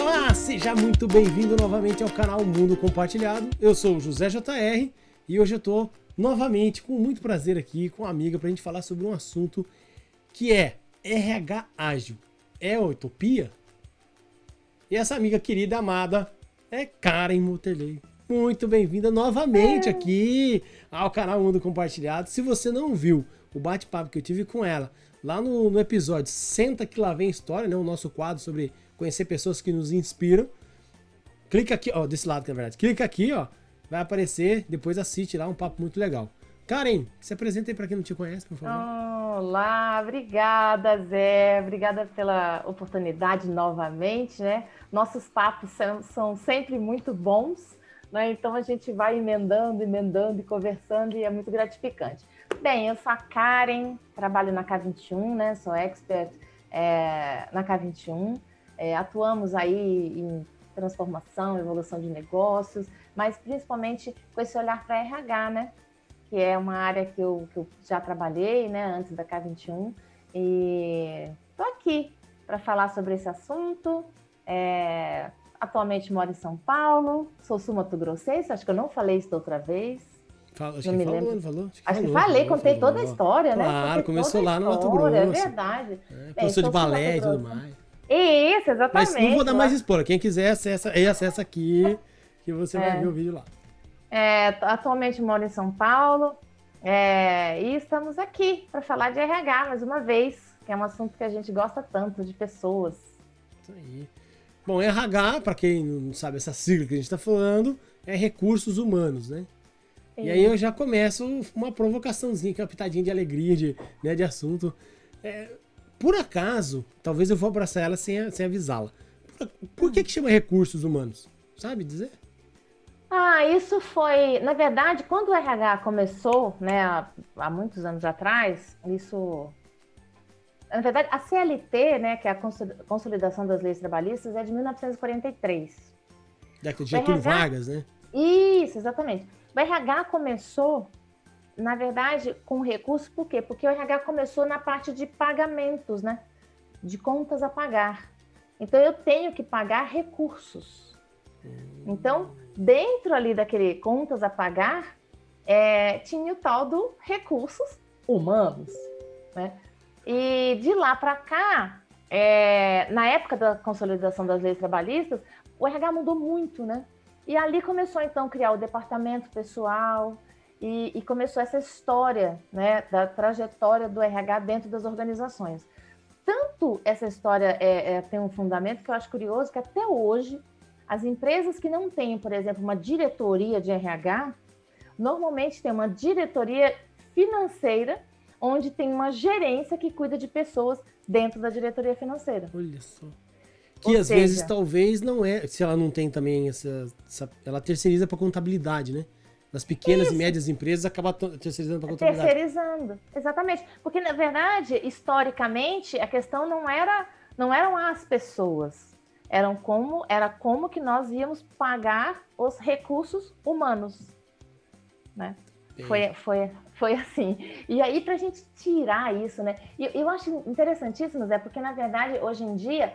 Olá, seja muito bem-vindo novamente ao canal Mundo Compartilhado. Eu sou o José JR e hoje eu tô novamente com muito prazer aqui com uma amiga pra gente falar sobre um assunto que é RH ágil. É utopia? E essa amiga querida, amada, é Karen Motterley. Muito bem-vinda novamente aqui ao canal Mundo Compartilhado. Se você não viu o bate-papo que eu tive com ela lá no episódio Senta que lá vem história, né, o nosso quadro sobre conhecer pessoas que nos inspiram, clica aqui, ó, desse lado que é verdade, clica aqui, ó, vai aparecer, depois assiste lá, um papo muito legal. Karen, se apresenta aí para quem não te conhece, por favor. Olá, obrigada, Zé. Obrigada pela oportunidade novamente, né? Nossos papos são sempre muito bons, né? Então a gente vai emendando e conversando e é muito gratificante. Bem, eu sou a Karen, trabalho na K21, né? Sou expert na K21. Atuamos aí em transformação, evolução de negócios, mas principalmente com esse olhar para RH, né? Que é uma área que eu já trabalhei, né, antes da K21, e estou aqui para falar sobre esse assunto. Atualmente moro em São Paulo, sou sul-mato-grossense, acho que eu não falei isso da outra vez. Acho que falou, não falou? Acho que falei, contei toda a história, né? Claro, começou lá no Mato Grosso. É Grosso. verdade. Professor de balé e tudo mais. Isso, exatamente. Mas não vou dar mais spoiler, quem quiser acessa aqui, que você vai ver o vídeo lá. Atualmente moro em São Paulo e estamos aqui para falar de RH mais uma vez, que é um assunto que a gente gosta tanto, de pessoas. Isso aí. Bom, RH, para quem não sabe essa sigla que a gente está falando, é recursos humanos, né? E aí eu já começo uma provocaçãozinha, que é uma pitadinha de alegria, de assunto. Por acaso, talvez eu vou abraçar ela sem avisá-la. Por que chama recursos humanos? Sabe dizer? Isso foi, na verdade, quando o RH começou, né, há muitos anos atrás, na verdade, a CLT, né, que é a Consolidação das Leis Trabalhistas, é de 1943. Década de Getúlio Vargas, né? Isso, exatamente. O RH começou, na verdade, com recurso, por quê? Porque o RH começou na parte de pagamentos, né, de contas a pagar. Então, eu tenho que pagar recursos. Então, dentro ali daquele contas a pagar, tinha o tal do recursos humanos, né? E de lá para cá, na época da consolidação das leis trabalhistas, o RH mudou muito, né? E ali começou, então, a criar o departamento pessoal e começou essa história, né, da trajetória do RH dentro das organizações. Tanto essa história tem um fundamento que eu acho curioso, que até hoje, as empresas que não têm, por exemplo, uma diretoria de RH, normalmente tem uma diretoria financeira, onde tem uma gerência que cuida de pessoas dentro da diretoria financeira. Olha só. Que às vezes talvez não se ela não tem também ela terceiriza para contabilidade, né? Nas pequenas e médias empresas acaba terceirizando para contabilidade. Terceirizando, exatamente. Porque, na verdade, historicamente, a questão não eram as pessoas. Era como que nós íamos pagar os recursos humanos, né? Foi assim. E aí, para a gente tirar isso, né? E eu acho interessantíssimo, Zé, porque, na verdade, hoje em dia,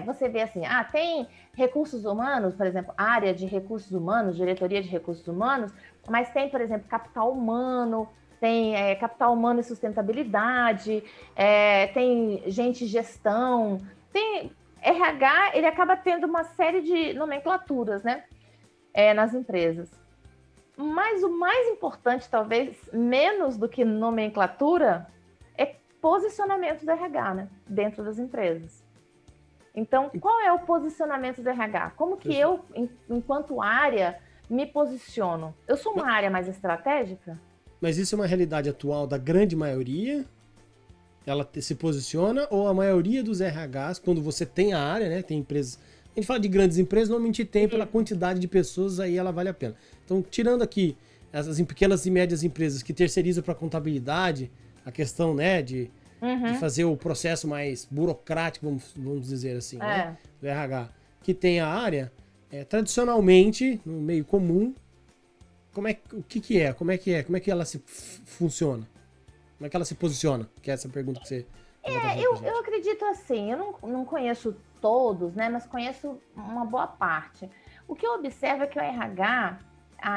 você vê assim, tem recursos humanos, por exemplo, área de recursos humanos, diretoria de recursos humanos, mas tem, por exemplo, capital humano, tem capital humano e sustentabilidade, tem gente gestão, tem... RH, ele acaba tendo uma série de nomenclaturas, né, nas empresas. Mas o mais importante, talvez, menos do que nomenclatura, é posicionamento do RH, né, dentro das empresas. Então, qual é o posicionamento do RH? Como que eu, enquanto área, me posiciono? Eu sou uma área mais estratégica? Mas isso é uma realidade atual da grande maioria? Ela se posiciona, ou a maioria dos RHs, quando você tem a área, né, tem empresas, a gente fala de grandes empresas, normalmente tem pela quantidade de pessoas, aí ela vale a pena. Então, tirando aqui essas pequenas e médias empresas que terceirizam para contabilidade, a questão, né, de fazer o processo mais burocrático, vamos dizer assim, né, do RH, que tem a área, tradicionalmente, no meio comum, o que é? Como é que ela se funciona? Como é que ela se posiciona? Que é essa pergunta que você Eu acredito assim, eu não conheço todos, né, mas conheço uma boa parte. O que eu observo é que o RH,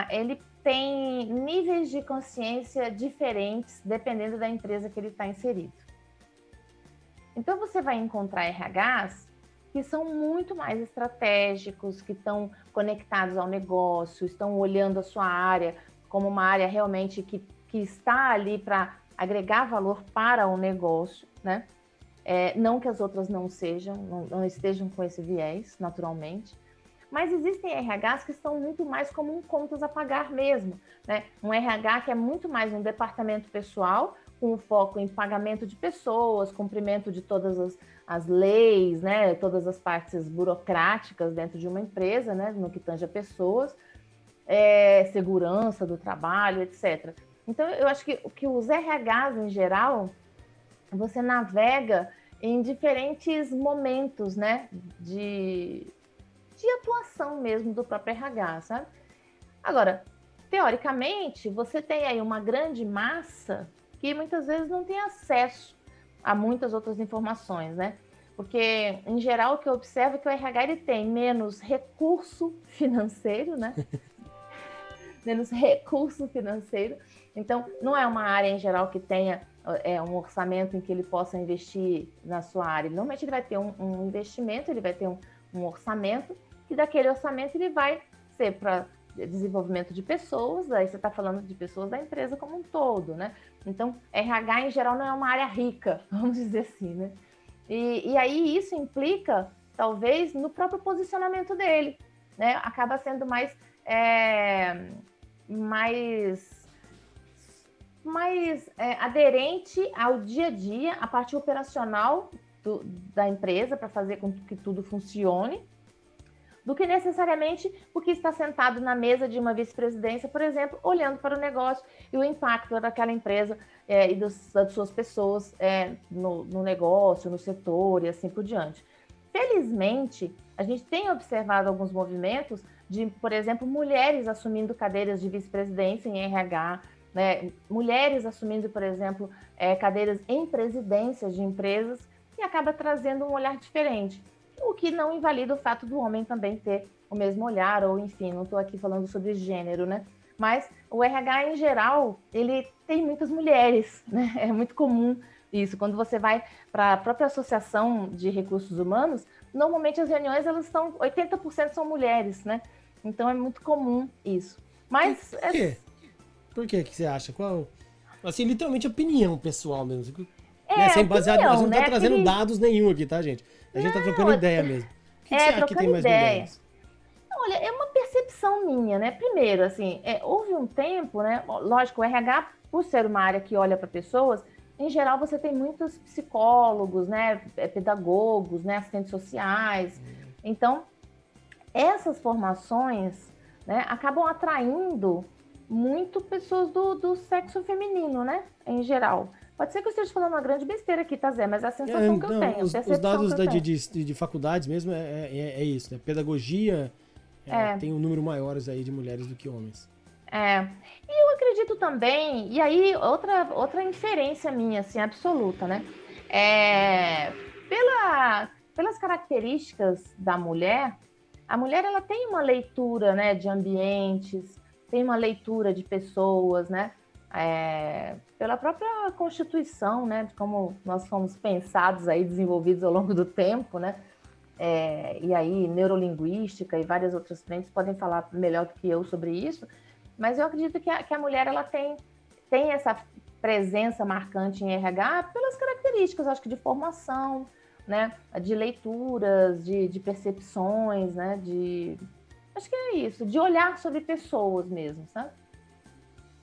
ele tem níveis de consciência diferentes dependendo da empresa que ele está inserido. Então, você vai encontrar RHs que são muito mais estratégicos, que estão conectados ao negócio, estão olhando a sua área como uma área realmente que está ali para agregar valor para o negócio, né? Não que as outras não sejam, não estejam com esse viés, naturalmente. Mas existem RHs que estão muito mais como um contas a pagar mesmo, né? Um RH que é muito mais um departamento pessoal, com foco em pagamento de pessoas, cumprimento de todas as leis, né? Todas as partes burocráticas dentro de uma empresa, né? No que tange a pessoas, segurança do trabalho, etc. Então, eu acho que os RHs, em geral, você navega em diferentes momentos, né? De atuação mesmo do próprio RH, sabe? Agora, teoricamente, você tem aí uma grande massa que muitas vezes não tem acesso a muitas outras informações, né? Porque, em geral, o que eu observo é que o RH ele tem menos recurso financeiro, né? Menos recurso financeiro. Então, não é uma área, em geral, que tenha um orçamento em que ele possa investir na sua área. Normalmente, ele vai ter um investimento, ele vai ter um orçamento, e daquele orçamento ele vai ser para desenvolvimento de pessoas, aí você está falando de pessoas da empresa como um todo, né? Então, RH, em geral, não é uma área rica, vamos dizer assim, né? E aí isso implica, talvez, no próprio posicionamento dele, né? Acaba sendo mais aderente ao dia a dia, à parte operacional da empresa, para fazer com que tudo funcione, do que necessariamente porque está sentado na mesa de uma vice-presidência, por exemplo, olhando para o negócio e o impacto daquela empresa e das suas pessoas no negócio, no setor e assim por diante. Felizmente, a gente tem observado alguns movimentos de, por exemplo, mulheres assumindo cadeiras de vice-presidência em RH, né? Mulheres assumindo, por exemplo, cadeiras em presidências de empresas, e acaba trazendo um olhar diferente. O que não invalida o fato do homem também ter o mesmo olhar, ou enfim, não estou aqui falando sobre gênero, né? Mas o RH, em geral, ele tem muitas mulheres, né? É muito comum isso. Quando você vai para a própria Associação de Recursos Humanos, normalmente as reuniões, 80% são mulheres, né? Então é muito comum isso. Mas... Por quê? Por que você acha? Qual... Assim, literalmente opinião pessoal mesmo. Sem baseado, a gente não tá trazendo dados nenhum aqui, tá, gente? A gente tá trocando ideia mesmo. O que você acha que tem mais mulheres? Olha, é uma percepção minha, né? Primeiro, assim, houve um tempo, né? Lógico, o RH, por ser uma área que olha para pessoas, em geral você tem muitos psicólogos, né? Pedagogos, né? Assistentes sociais. Então, essas formações, né? Acabam atraindo muito pessoas do sexo feminino, né? Em geral. Pode ser que eu esteja falando uma grande besteira aqui, tá, Zé? Mas é a sensação que eu tenho. Os dados de faculdades mesmo é isso, né? Pedagogia tem um número maiores aí de mulheres do que homens. E eu acredito também, e aí outra inferência minha, assim, absoluta, né? Pelas características da mulher, a mulher ela tem uma leitura, né, de ambientes, tem uma leitura de pessoas, né? Pela própria Constituição, né, de como nós fomos pensados aí, desenvolvidos ao longo do tempo, né, e aí neurolinguística e várias outras frentes podem falar melhor do que eu sobre isso, mas eu acredito que a mulher ela tem essa presença marcante em RH pelas características, acho que de formação, né, de leituras, de percepções, né, acho que é isso, de olhar sobre pessoas mesmo, sabe?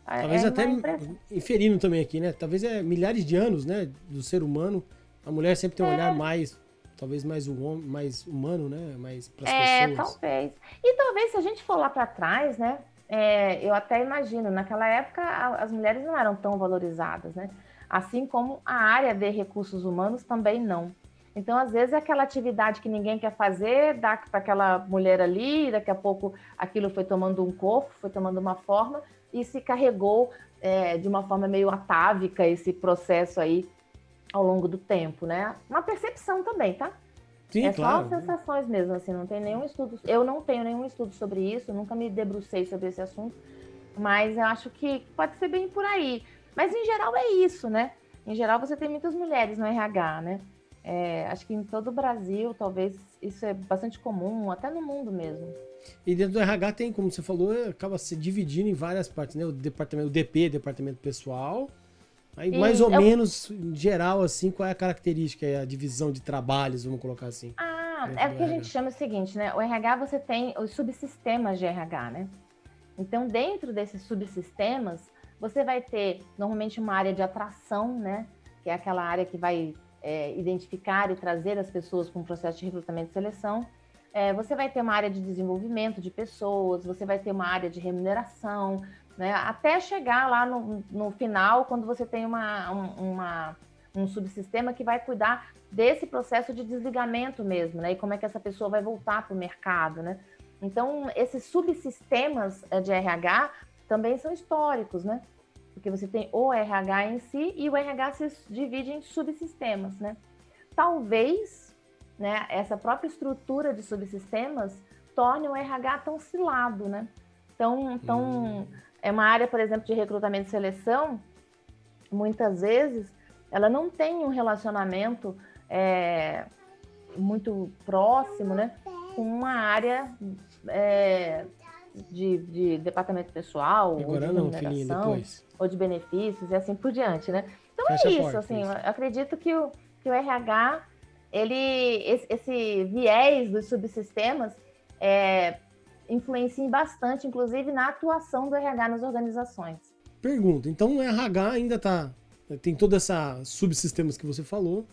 Talvez até inferindo também aqui, né? Talvez milhares de anos, né? Do ser humano. A mulher sempre tem um olhar talvez mais humano, né? Mais para as pessoas. Talvez. E talvez se a gente for lá para trás, né? Eu até imagino, naquela época as mulheres não eram tão valorizadas, né? Assim como a área de recursos humanos também não. Então, às vezes, é aquela atividade que ninguém quer fazer, dá para aquela mulher ali, daqui a pouco aquilo foi tomando um corpo, foi tomando uma forma, e se carregou de uma forma meio atávica esse processo aí ao longo do tempo, né? Uma percepção também, tá? Sim, Só claro. sensações mesmo, assim, não tem nenhum estudo. Eu não tenho nenhum estudo sobre isso, nunca me debrucei sobre esse assunto, mas eu acho que pode ser bem por aí. Mas em geral é isso, né? Em geral você tem muitas mulheres no RH, né? Acho que em todo o Brasil, talvez isso é bastante comum, até no mundo mesmo. E dentro do RH tem, como você falou, acaba se dividindo em várias partes, né? O departamento o DP, departamento pessoal. Aí, mais E ou menos, em geral, assim, qual é a característica, a divisão de trabalhos, vamos colocar assim, é dentro o do que a gente RH? chama o seguinte, né? O RH você tem os subsistemas de RH, né? Então, dentro desses subsistemas, você vai ter normalmente uma área de atração, né? Que é aquela área que vai identificar e trazer as pessoas para um processo de recrutamento e seleção. Você vai ter uma área de desenvolvimento de pessoas, você vai ter uma área de remuneração, né? Até chegar lá no final, quando você tem um subsistema que vai cuidar desse processo de desligamento mesmo, né? E como é que essa pessoa vai voltar para o mercado, né? Então, esses subsistemas de RH também são históricos, né? Porque você tem o RH em si e o RH se divide em subsistemas, né? Talvez, né, essa própria estrutura de subsistemas torne o RH tão cilado, né? Então, é uma área, por exemplo, de recrutamento e seleção, muitas vezes, ela não tem um relacionamento muito próximo, né, com uma área de departamento pessoal, Agora ou de não, filhinha, remuneração, depois. ou de benefícios, e assim por diante, né? Então Fecha a é isso, porta, assim, isso. eu acredito que o RH, esse viés dos subsistemas influencia bastante, inclusive, na atuação do RH nas organizações. Pergunta, então o RH ainda tem toda essa subsistemas que você falou,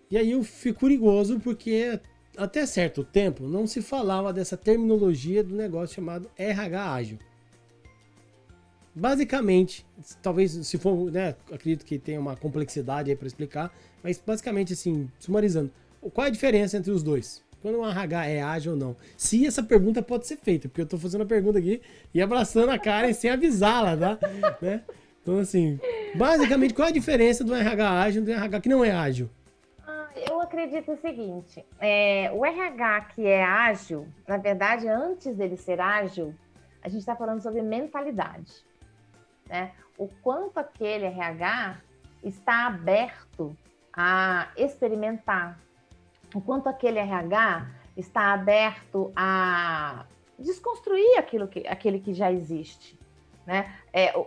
e aí eu fico curioso porque até certo tempo não se falava dessa terminologia do negócio chamado RH ágil. Basicamente, talvez se for, né, acredito que tenha uma complexidade aí para explicar, mas basicamente assim, sumarizando, qual é a diferença entre os dois? Quando um RH é ágil ou não? Se essa pergunta pode ser feita, porque eu tô fazendo a pergunta aqui e abraçando a Karen sem avisá-la, tá? Né? Então assim, basicamente qual é a diferença do RH ágil e do RH que não é ágil? Eu acredito o seguinte, o RH que é ágil, na verdade, antes dele ser ágil, a gente está falando sobre mentalidade, né? O quanto aquele RH está aberto a experimentar, o quanto aquele RH está aberto a desconstruir aquele que já existe, né?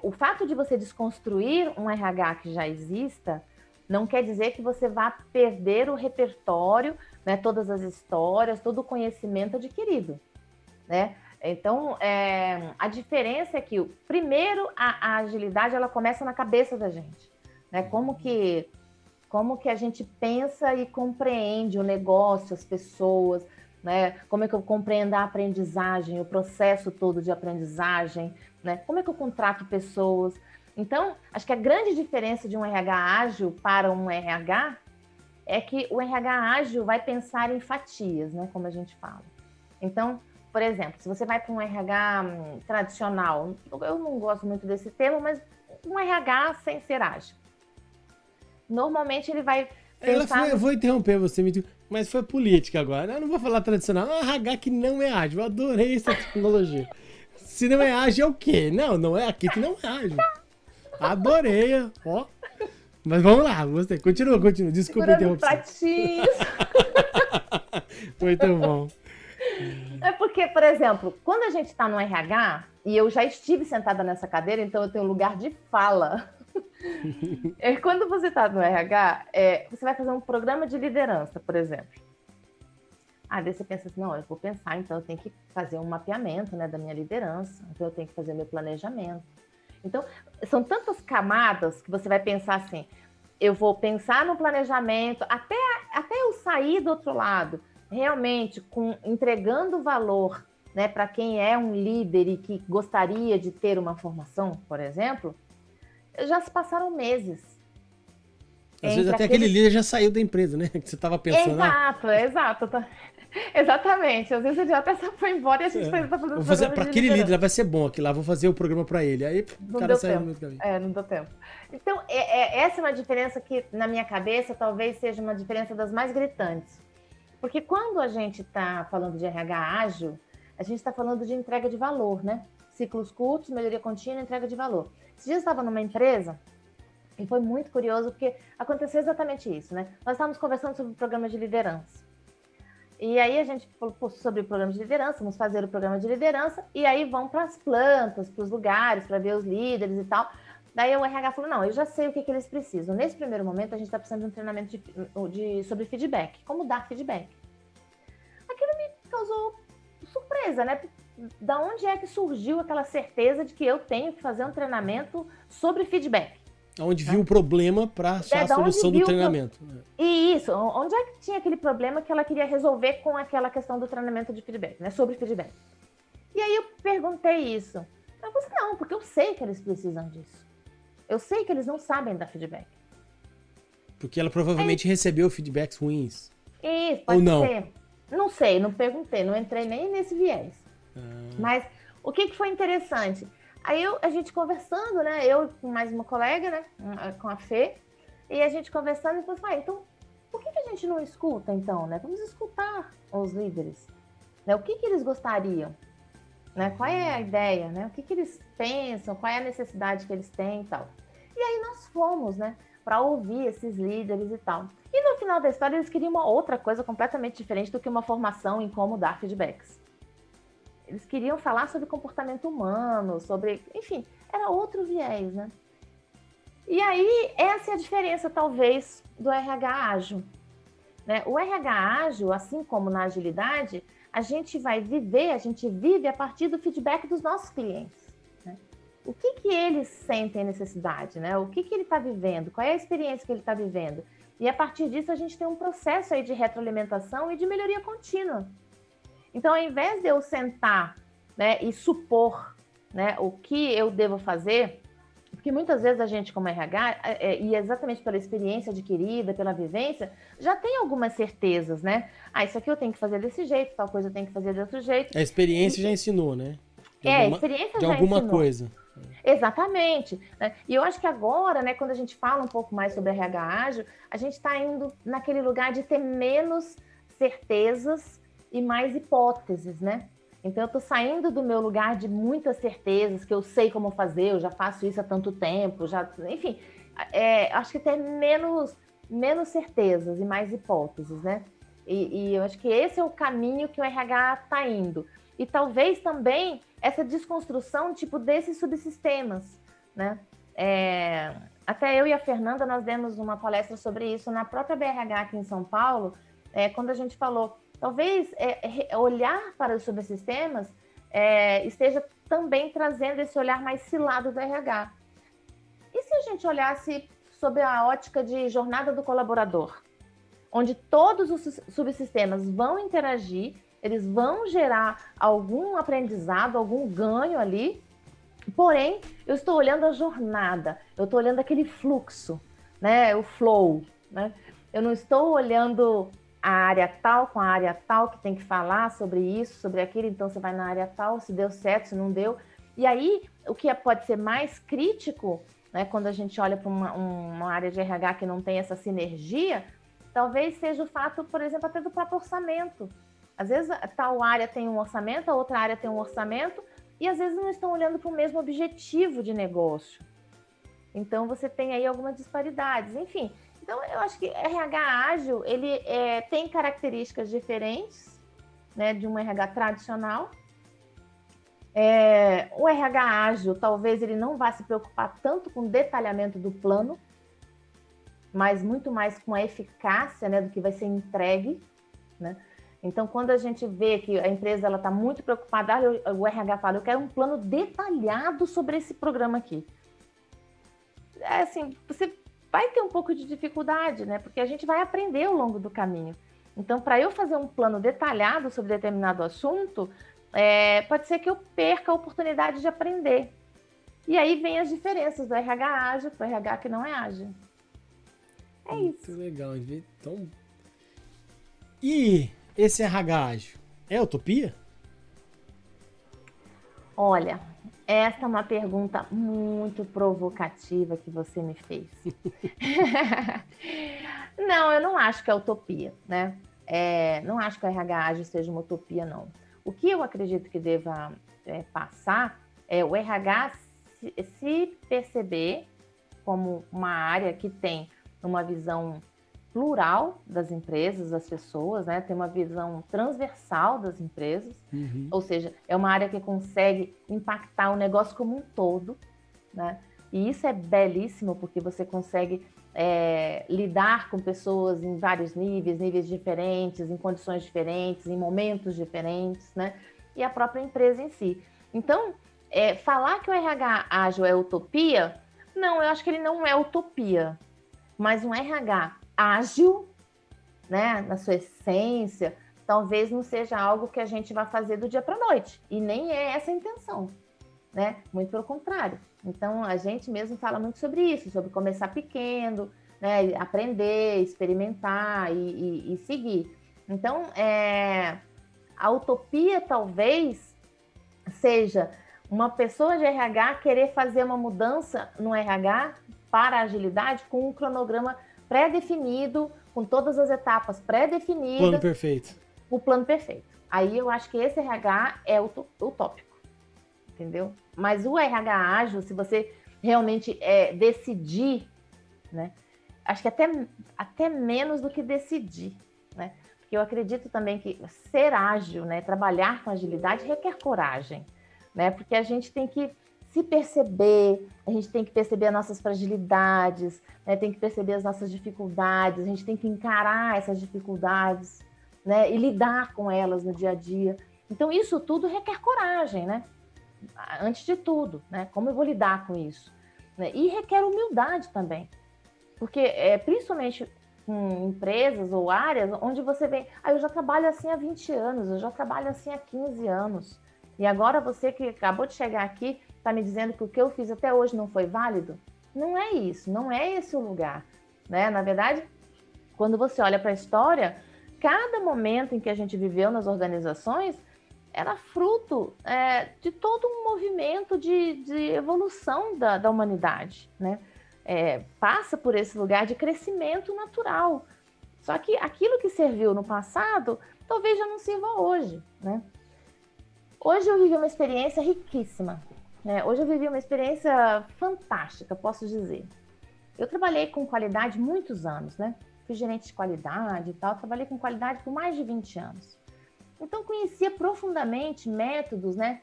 O fato de você desconstruir um RH que já exista não quer dizer que você vá perder o repertório, né, todas as histórias, todo o conhecimento adquirido, né? Então, a diferença é que, primeiro, a agilidade ela começa na cabeça da gente, né? Como que a gente pensa e compreende o negócio, as pessoas, né? Como é que eu compreendo a aprendizagem, o processo todo de aprendizagem, né? Como é que eu contrato pessoas? Então, acho que a grande diferença de um RH ágil para um RH é que o RH ágil vai pensar em fatias, né? Como a gente fala. Então, por exemplo, se você vai para um RH tradicional, eu não gosto muito desse termo, mas um RH sem ser ágil. Normalmente ele vai pensar... Eu vou interromper você, mas foi política agora. Eu não vou falar tradicional, é um RH que não é ágil. Eu adorei essa tecnologia. Se não é ágil, é o quê? Não é aqui que não é ágil. Adorei, ó. Mas vamos lá, gostei. Continua. Desculpa a interrupção. Muito bom. É porque, por exemplo, quando a gente está no RH, e eu já estive sentada nessa cadeira, então eu tenho lugar de fala. Quando você está no RH, você vai fazer um programa de liderança, por exemplo. Daí você pensa assim, não, eu vou pensar, então eu tenho que fazer um mapeamento, né, da minha liderança, então eu tenho que fazer meu planejamento. Então, são tantas camadas que você vai pensar assim, eu vou pensar no planejamento, até eu sair do outro lado, realmente entregando valor, né, para quem é um líder e que gostaria de ter uma formação, por exemplo, já se passaram meses. Às vezes até aquele líder já saiu da empresa, né? Que você estava pensando. Exato. Exatamente. Às vezes ele já até foi embora e a gente tá fazendo Vou fazer para aquele liderança. líder, vai ser bom aqui lá, vou fazer o programa para ele. Aí o Não cara deu sai do tempo. meio do caminho. Não deu tempo. Então, essa é uma diferença que, na minha cabeça, talvez seja uma diferença das mais gritantes. Porque quando a gente está falando de RH ágil, a gente está falando de entrega de valor, né? Ciclos curtos, melhoria contínua, entrega de valor. Esses dias eu estava numa empresa e foi muito curioso porque aconteceu exatamente isso, né? Nós estávamos conversando sobre o programa de liderança. E aí a gente falou sobre o programa de liderança, vamos fazer o programa de liderança, e aí vão para as plantas, para os lugares, para ver os líderes e tal. Daí o RH falou, não, eu já sei o que eles precisam. Nesse primeiro momento, a gente está precisando de um treinamento sobre feedback, como dar feedback. Aquilo me causou surpresa, né? Da onde é que surgiu aquela certeza de que eu tenho que fazer um treinamento sobre feedback? Onde viu o problema para achar a solução do treinamento. E isso, onde é que tinha aquele problema que ela queria resolver com aquela questão do treinamento de feedback, né? Sobre feedback. E aí eu perguntei isso. Eu falei, não, porque eu sei que eles precisam disso. Eu sei que eles não sabem dar feedback. Porque ela provavelmente recebeu feedbacks ruins. Isso, pode ou não. ser. Não sei, não perguntei, não entrei nem nesse viés. Mas o que foi interessante? Aí a gente conversando, né? Eu com mais uma colega, né? Com a Fê. E a gente conversando e falou assim, então, por que a gente não escuta, então, né? Vamos escutar os líderes. Né? O que eles gostariam? Né? Qual é a ideia, né? O que eles pensam? Qual é a necessidade que eles têm e tal. E aí nós fomos, né? Para ouvir esses líderes e tal. E no final da história, eles queriam uma outra coisa completamente diferente do que uma formação em como dar feedbacks. Eles queriam falar sobre comportamento humano, sobre... Enfim, era outro viés, né? E aí, essa é a diferença, talvez, do RH ágil. Né? O RH ágil, assim como na agilidade, a gente vive a partir do feedback dos nossos clientes. Né? O que eles sentem necessidade? Né? O que ele está vivendo? Qual é a experiência que ele está vivendo? E a partir disso, a gente tem um processo aí de retroalimentação e de melhoria contínua. Então, ao invés de eu sentar, né, e supor, né, o que eu devo fazer, porque muitas vezes a gente, como RH, e exatamente pela experiência adquirida, pela vivência, já tem algumas certezas, né? Isso aqui eu tenho que fazer desse jeito, tal coisa eu tenho que fazer de outro jeito. A experiência já ensinou, né? A experiência já alguma ensinou. Coisa. Exatamente. Né? E eu acho que agora, né, quando a gente fala um pouco mais sobre RH ágil, a gente está indo naquele lugar de ter menos certezas e mais hipóteses, né? Então, eu estou saindo do meu lugar de muitas certezas, que eu sei como fazer, eu já faço isso há tanto tempo, enfim, acho que tem menos certezas e mais hipóteses, né? E eu acho que esse é o caminho que o RH está indo. E talvez também essa desconstrução tipo desses subsistemas, né? Até eu e a Fernanda, nós demos uma palestra sobre isso na própria BRH aqui em São Paulo, quando a gente falou, talvez olhar para os subsistemas esteja também trazendo esse olhar mais cilado do RH. E se a gente olhasse sob a ótica de jornada do colaborador, onde todos os subsistemas vão interagir, eles vão gerar algum aprendizado, algum ganho ali, porém, eu estou olhando a jornada, eu estou olhando aquele fluxo, né, o flow, né? Eu não estou olhando a área tal com a área tal que tem que falar sobre isso, sobre aquilo, então você vai na área tal, se deu certo, se não deu. E aí, o que pode ser mais crítico, né, quando a gente olha para uma área de RH que não tem essa sinergia, talvez seja o fato, por exemplo, até do próprio orçamento. Às vezes, tal área tem um orçamento, a outra área tem um orçamento, e às vezes não estão olhando para o mesmo objetivo de negócio. Então, você tem aí algumas disparidades. Enfim, então eu acho que RH ágil, ele tem características diferentes, né, de um RH tradicional. O RH ágil, talvez ele não vá se preocupar tanto com o detalhamento do plano, mas muito mais com a eficácia, né, do que vai ser entregue, né? Então, quando a gente vê que a empresa está muito preocupada, o RH fala, eu quero um plano detalhado sobre esse programa aqui. Assim, você vai ter um pouco de dificuldade, né? Porque a gente vai aprender ao longo do caminho. Então, para eu fazer um plano detalhado sobre determinado assunto, pode ser que eu perca a oportunidade de aprender. E aí vem as diferenças do RH ágil para o RH que não é ágil. É isso. Muito legal. Então... E esse RH ágil é utopia? Olha, essa é uma pergunta muito provocativa que você me fez. Não, eu não acho que é utopia, né? Não acho que o RH ágil seja uma utopia, não. O que eu acredito que deva passar é o RH se perceber como uma área que tem uma visão plural das empresas, das pessoas, né? Tem uma visão transversal das empresas, ou seja, é uma área que consegue impactar o negócio como um todo, né? E isso é belíssimo porque você consegue lidar com pessoas em vários níveis diferentes, em condições diferentes, em momentos diferentes, né? E a própria empresa em si. Então, falar que o RH ágil é utopia, não, eu acho que ele não é utopia, mas um RH ágil, né, na sua essência, talvez não seja algo que a gente vai fazer do dia para a noite, e nem é essa a intenção, né? Muito pelo contrário. Então, a gente mesmo fala muito sobre isso, sobre começar pequeno, né, aprender, experimentar e seguir. Então, a utopia talvez seja uma pessoa de RH querer fazer uma mudança no RH para a agilidade com um cronograma pré-definido, com todas as etapas pré-definidas. Plano perfeito. O plano perfeito. Aí eu acho que esse RH é utópico, entendeu? Mas o RH ágil, se você realmente decidir, né? Acho que até menos do que decidir, né? Porque eu acredito também que ser ágil, né? Trabalhar com agilidade requer coragem, né? Porque a gente tem que se perceber, a gente tem que perceber as nossas fragilidades, né? Tem que perceber as nossas dificuldades, a gente tem que encarar essas dificuldades, né? E lidar com elas no dia a dia. Então, isso tudo requer coragem, né? Antes de tudo, né? Como eu vou lidar com isso? Né? E requer humildade também, porque principalmente em empresas ou áreas onde você vem, eu já trabalho assim há 20 anos, eu já trabalho assim há 15 anos, e agora você que acabou de chegar aqui está me dizendo que o que eu fiz até hoje não foi válido? Não é isso, não é esse o lugar, né? Na verdade, quando você olha para a história, cada momento em que a gente viveu nas organizações era fruto de todo um movimento de evolução da humanidade, né? Passa por esse lugar de crescimento natural. Só que aquilo que serviu no passado, talvez já não sirva hoje, né? Hoje eu vivi uma experiência riquíssima, né? Hoje eu vivi uma experiência fantástica, posso dizer. Eu trabalhei com qualidade muitos anos, né? Fui gerente de qualidade e tal, trabalhei com qualidade por mais de 20 anos. Então, conhecia profundamente métodos, né?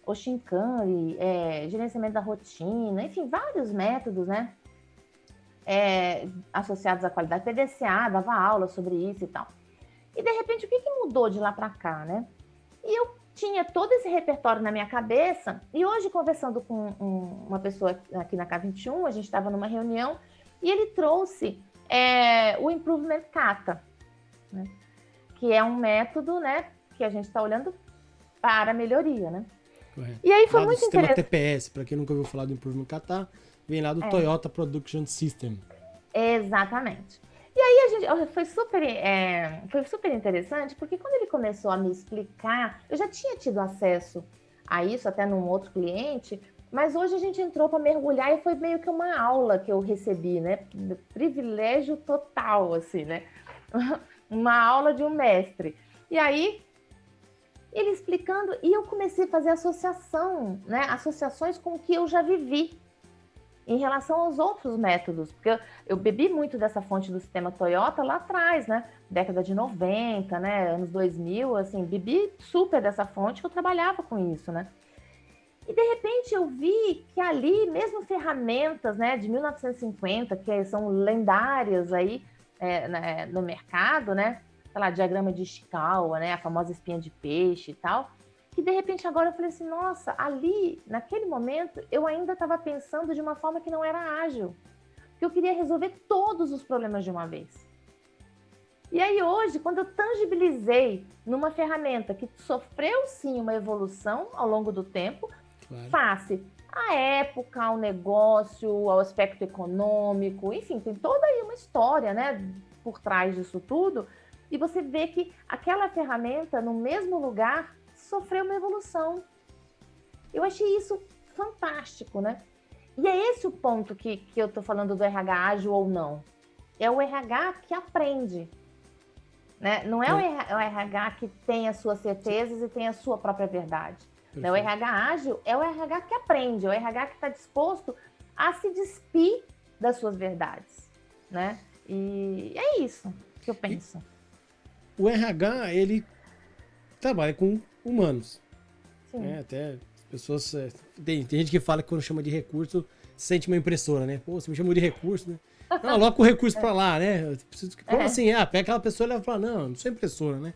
Oshinkari, gerenciamento da rotina, enfim, vários métodos, né? Associados à qualidade. PDCA, dava aula sobre isso e tal. E, de repente, o que mudou de lá para cá, né? E eu tinha todo esse repertório na minha cabeça, e hoje, conversando com uma pessoa aqui na K21, a gente estava numa reunião, e ele trouxe o Improvement Kata, né? Que é um método, né, que a gente está olhando para a melhoria, né? Correto. E aí foi lá muito do sistema interessante. TPS, para quem nunca ouviu falar do Improvement Kata, vem lá do Toyota Production System. Exatamente. E aí foi super interessante, porque quando ele começou a me explicar, eu já tinha tido acesso a isso até num outro cliente, mas hoje a gente entrou para mergulhar e foi meio que uma aula que eu recebi, né? Privilégio total, assim, né? Uma aula de um mestre. E aí, ele explicando, e eu comecei a fazer associação, né? Associações com o que eu já vivi em relação aos outros métodos, porque eu bebi muito dessa fonte do sistema Toyota lá atrás, né? Década de 90, né? Anos 2000, assim, bebi super dessa fonte, que eu trabalhava com isso, né? E, de repente, eu vi que ali, mesmo ferramentas, né, de 1950, que são lendárias aí, no mercado, né? Sei lá, diagrama de Ishikawa, né? A famosa espinha de peixe e tal. Que de repente agora eu falei assim, nossa, ali, naquele momento, eu ainda estava pensando de uma forma que não era ágil. Porque eu queria resolver todos os problemas de uma vez. E aí hoje, quando eu tangibilizei numa ferramenta que sofreu sim uma evolução ao longo do tempo, claro, face à época, ao negócio, ao aspecto econômico, enfim, tem toda aí uma história, né, por trás disso tudo. E você vê que aquela ferramenta, no mesmo lugar, sofreu uma evolução. Eu achei isso fantástico, né? E é esse o ponto que eu estou falando do RH ágil ou não. É o RH que aprende. Né? Não é o RH que tem as suas certezas e tem a sua própria verdade. Né? O RH ágil é o RH que aprende, é o RH que está disposto a se despir das suas verdades. Né? E é isso que eu penso. O RH, ele trabalha com humanos. Né? Até as pessoas... Tem gente que fala que quando chama de recurso, sente uma impressora, né? Pô, você me chamou de recurso, né? Não, coloca o recurso pra lá, né? Eu preciso... Como assim? Pega aquela pessoa e leva pra lá. Não sou impressora, né?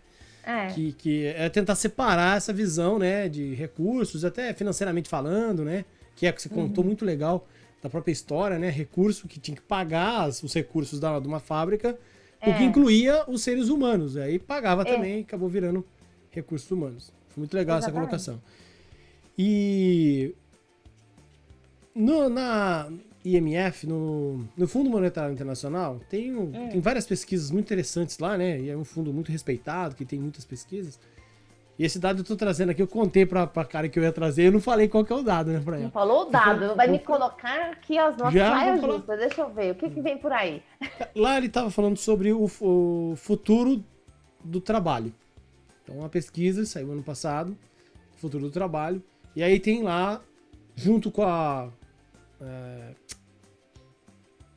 Que é tentar separar essa visão, né? De recursos, até financeiramente falando, né? Que é o que você contou muito legal da própria história, né? Recurso que tinha que pagar os recursos de uma fábrica, o que incluía os seres humanos. Aí pagava também, acabou virando recursos humanos. Foi muito legal essa colocação. E na IMF, no Fundo Monetário Internacional, tem várias pesquisas muito interessantes lá, né? E é um fundo muito respeitado, que tem muitas pesquisas. E esse dado eu tô trazendo aqui, eu contei pra cara que eu ia trazer, eu não falei qual que é o dado, né, pra ela. Não falou o dado, vai me colocar aqui as nossas saias justas, deixa eu ver, o que vem por aí? Lá ele tava falando sobre o futuro do trabalho. Então, uma pesquisa saiu ano passado, futuro do trabalho, e aí tem lá, junto com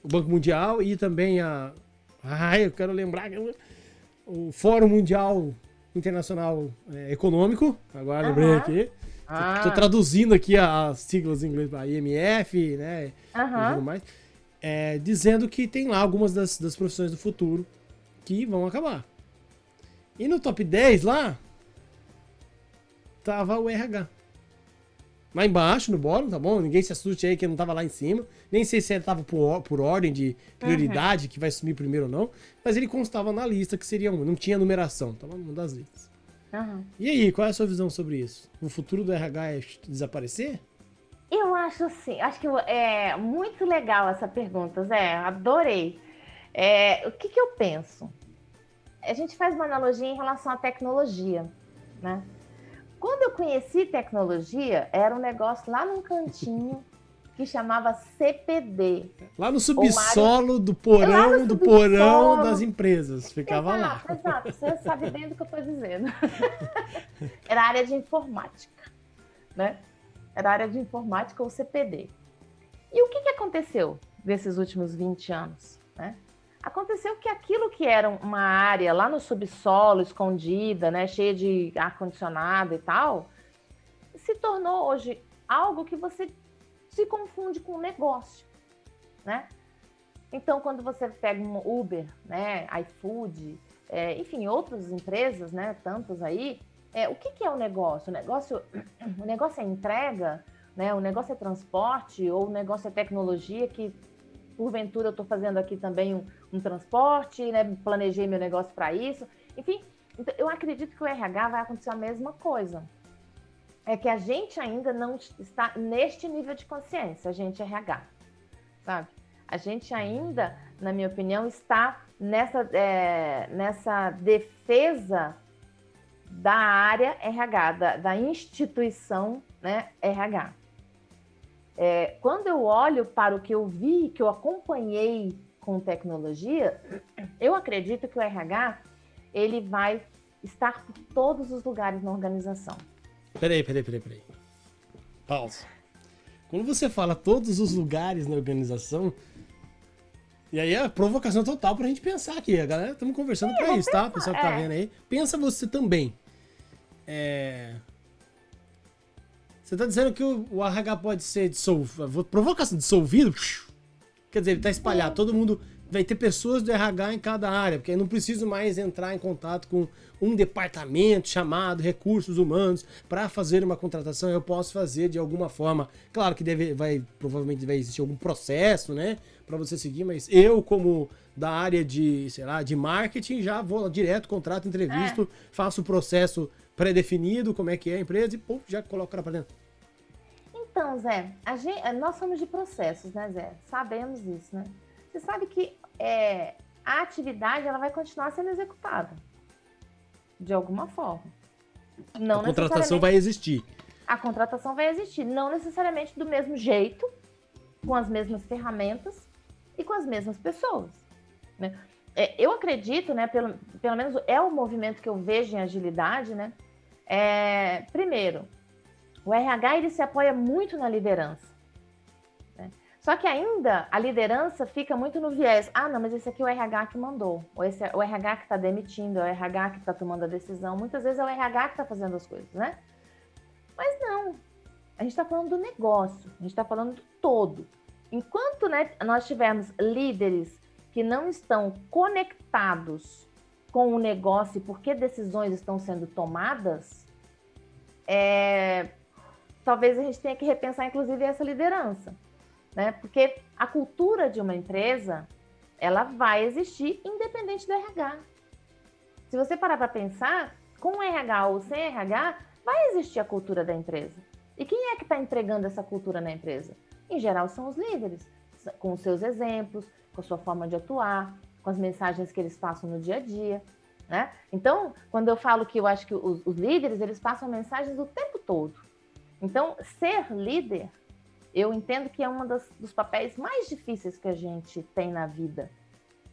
o Banco Mundial e também eu quero lembrar o Fórum Mundial Internacional Econômico, agora lembrei aqui. Estou traduzindo aqui as siglas em inglês para IMF, né? E tudo mais. Dizendo que tem lá algumas das profissões do futuro que vão acabar. E no top 10 lá, tava o RH. Lá embaixo, no bottom, tá bom? Ninguém se assuste aí que não tava lá em cima. Nem sei se ele tava por ordem de prioridade, que vai sumir primeiro ou não. Mas ele constava na lista, que seria não tinha numeração. Tava numa das listas. E aí, qual é a sua visão sobre isso? O futuro do RH é desaparecer? Eu acho assim, acho que é muito legal essa pergunta, Zé. Adorei. O que eu penso? A gente faz uma analogia em relação à tecnologia, né? Quando eu conheci tecnologia, era um negócio lá num cantinho que chamava CPD. Lá no subsolo do porão das empresas. Ficava lá. Exato, você sabe bem do que eu estou dizendo. Era a área de informática, né? Era a área de informática ou CPD. E o que aconteceu nesses últimos 20 anos, né? Aconteceu que aquilo que era uma área lá no subsolo, escondida, né, cheia de ar-condicionado e tal, se tornou hoje algo que você se confunde com um negócio, né? Então, quando você pega um Uber, né, iFood, enfim, outras empresas, né, tantas aí, o que é o negócio? O negócio é entrega, né? O negócio é transporte ou o negócio é tecnologia que porventura eu estou fazendo aqui também um transporte, né? Planejei meu negócio para isso. Enfim, então, eu acredito que o RH vai acontecer a mesma coisa. É que a gente ainda não está neste nível de consciência, a gente RH, sabe? A gente ainda, na minha opinião, está nessa defesa da área RH, da instituição, né, RH. Quando eu olho para o que eu vi, que eu acompanhei com tecnologia, eu acredito que o RH ele vai estar por todos os lugares na organização. Peraí. Pausa. Quando você fala todos os lugares na organização, e aí é provocação total pra gente pensar aqui. A galera, estamos conversando pra isso, tá? O pessoal que tá vendo aí. Pensa você também. Você tá dizendo que o RH pode ser dissolvido. Provocação, dissolvido? Quer dizer, ele tá espalhado. Todo mundo vai ter pessoas do RH em cada área, porque eu não preciso mais entrar em contato com um departamento chamado Recursos Humanos para fazer uma contratação. Eu posso fazer de alguma forma. Claro que provavelmente vai existir algum processo, né, para você seguir, mas eu, como da área de, sei lá, de marketing, já vou direto, contrato, entrevisto, faço o processo pré-definido, como é que é a empresa e já coloco ela para dentro. Então, Zé, nós somos de processos, né, Zé? Sabemos isso, né? Você sabe que a atividade ela vai continuar sendo executada, de alguma forma. Não a contratação vai existir. A contratação vai existir, não necessariamente do mesmo jeito, com as mesmas ferramentas e com as mesmas pessoas, né? Eu acredito, né, pelo menos é o movimento que eu vejo em agilidade, né? Primeiro, o RH ele se apoia muito na liderança, né? Só que ainda a liderança fica muito no viés. Ah, não, mas esse aqui é o RH que mandou, ou esse é o RH que está demitindo, é o RH que está tomando a decisão. Muitas vezes é o RH que está fazendo as coisas, né? Mas não, a gente está falando do negócio, a gente está falando do todo. Enquanto, né, nós tivermos líderes que não estão conectados com o negócio e por que decisões estão sendo tomadas, talvez a gente tenha que repensar, inclusive, essa liderança, né? Porque a cultura de uma empresa, ela vai existir independente do RH. Se você parar para pensar, com RH ou sem RH, vai existir a cultura da empresa. E quem é que está entregando essa cultura na empresa? Em geral, são os líderes, com os seus exemplos, com a sua forma de atuar, com as mensagens que eles passam no dia a dia, né? Então, quando eu falo que eu acho que os líderes, eles passam mensagens o tempo todo. Então, ser líder, eu entendo que é um dos papéis mais difíceis que a gente tem na vida.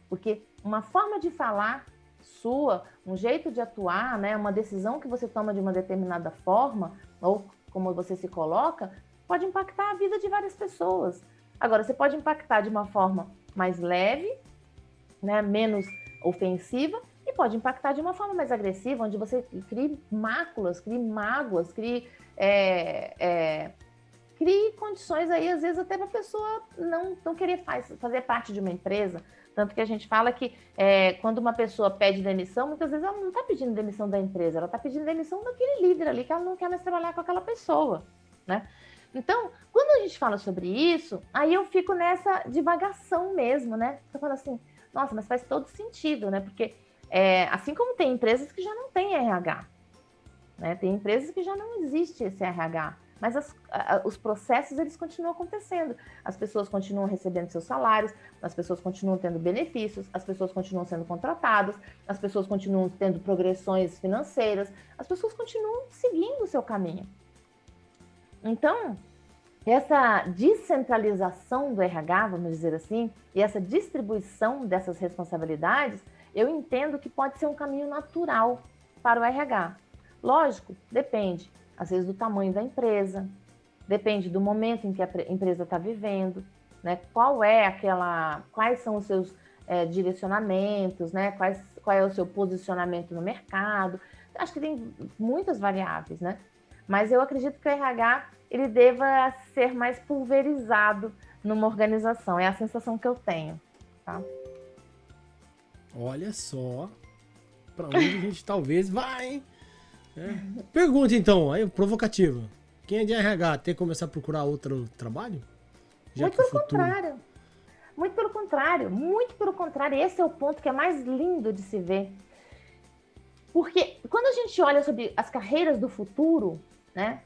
Porque uma forma de falar sua, um jeito de atuar, né, uma decisão que você toma de uma determinada forma, ou como você se coloca, pode impactar a vida de várias pessoas. Agora, você pode impactar de uma forma mais leve, né, menos ofensiva, e pode impactar de uma forma mais agressiva, onde você crie máculas, crie mágoas, crie condições aí, às vezes, até para a pessoa não querer fazer parte de uma empresa. Tanto que a gente fala que quando uma pessoa pede demissão, muitas vezes ela não está pedindo demissão da empresa, ela está pedindo demissão daquele líder ali, que ela não quer mais trabalhar com aquela pessoa, né? Então, quando a gente fala sobre isso, aí eu fico nessa divagação mesmo, né? Eu falo assim, nossa, mas faz todo sentido, né? Porque assim como tem empresas que já não têm RH, né? Tem empresas que já não existe esse RH, mas os processos, eles continuam acontecendo. As pessoas continuam recebendo seus salários, as pessoas continuam tendo benefícios, as pessoas continuam sendo contratadas, as pessoas continuam tendo progressões financeiras, as pessoas continuam seguindo o seu caminho. Então, essa descentralização do RH, vamos dizer assim, e essa distribuição dessas responsabilidades, eu entendo que pode ser um caminho natural para o RH. Lógico, depende, às vezes, do tamanho da empresa, depende do momento em que a empresa está vivendo, né? Quais são os seus direcionamentos, né? Qual é o seu posicionamento no mercado. Acho que tem muitas variáveis, né? Mas eu acredito que o RH ele deva ser mais pulverizado numa organização. É a sensação que eu tenho, tá? Olha só para onde a gente talvez vai, hein? Pergunta então, aí provocativa. Quem é de RH tem que começar a procurar outro trabalho? Muito pelo contrário. Muito pelo contrário. Muito pelo contrário. Esse é o ponto que é mais lindo de se ver. Porque quando a gente olha sobre as carreiras do futuro, né?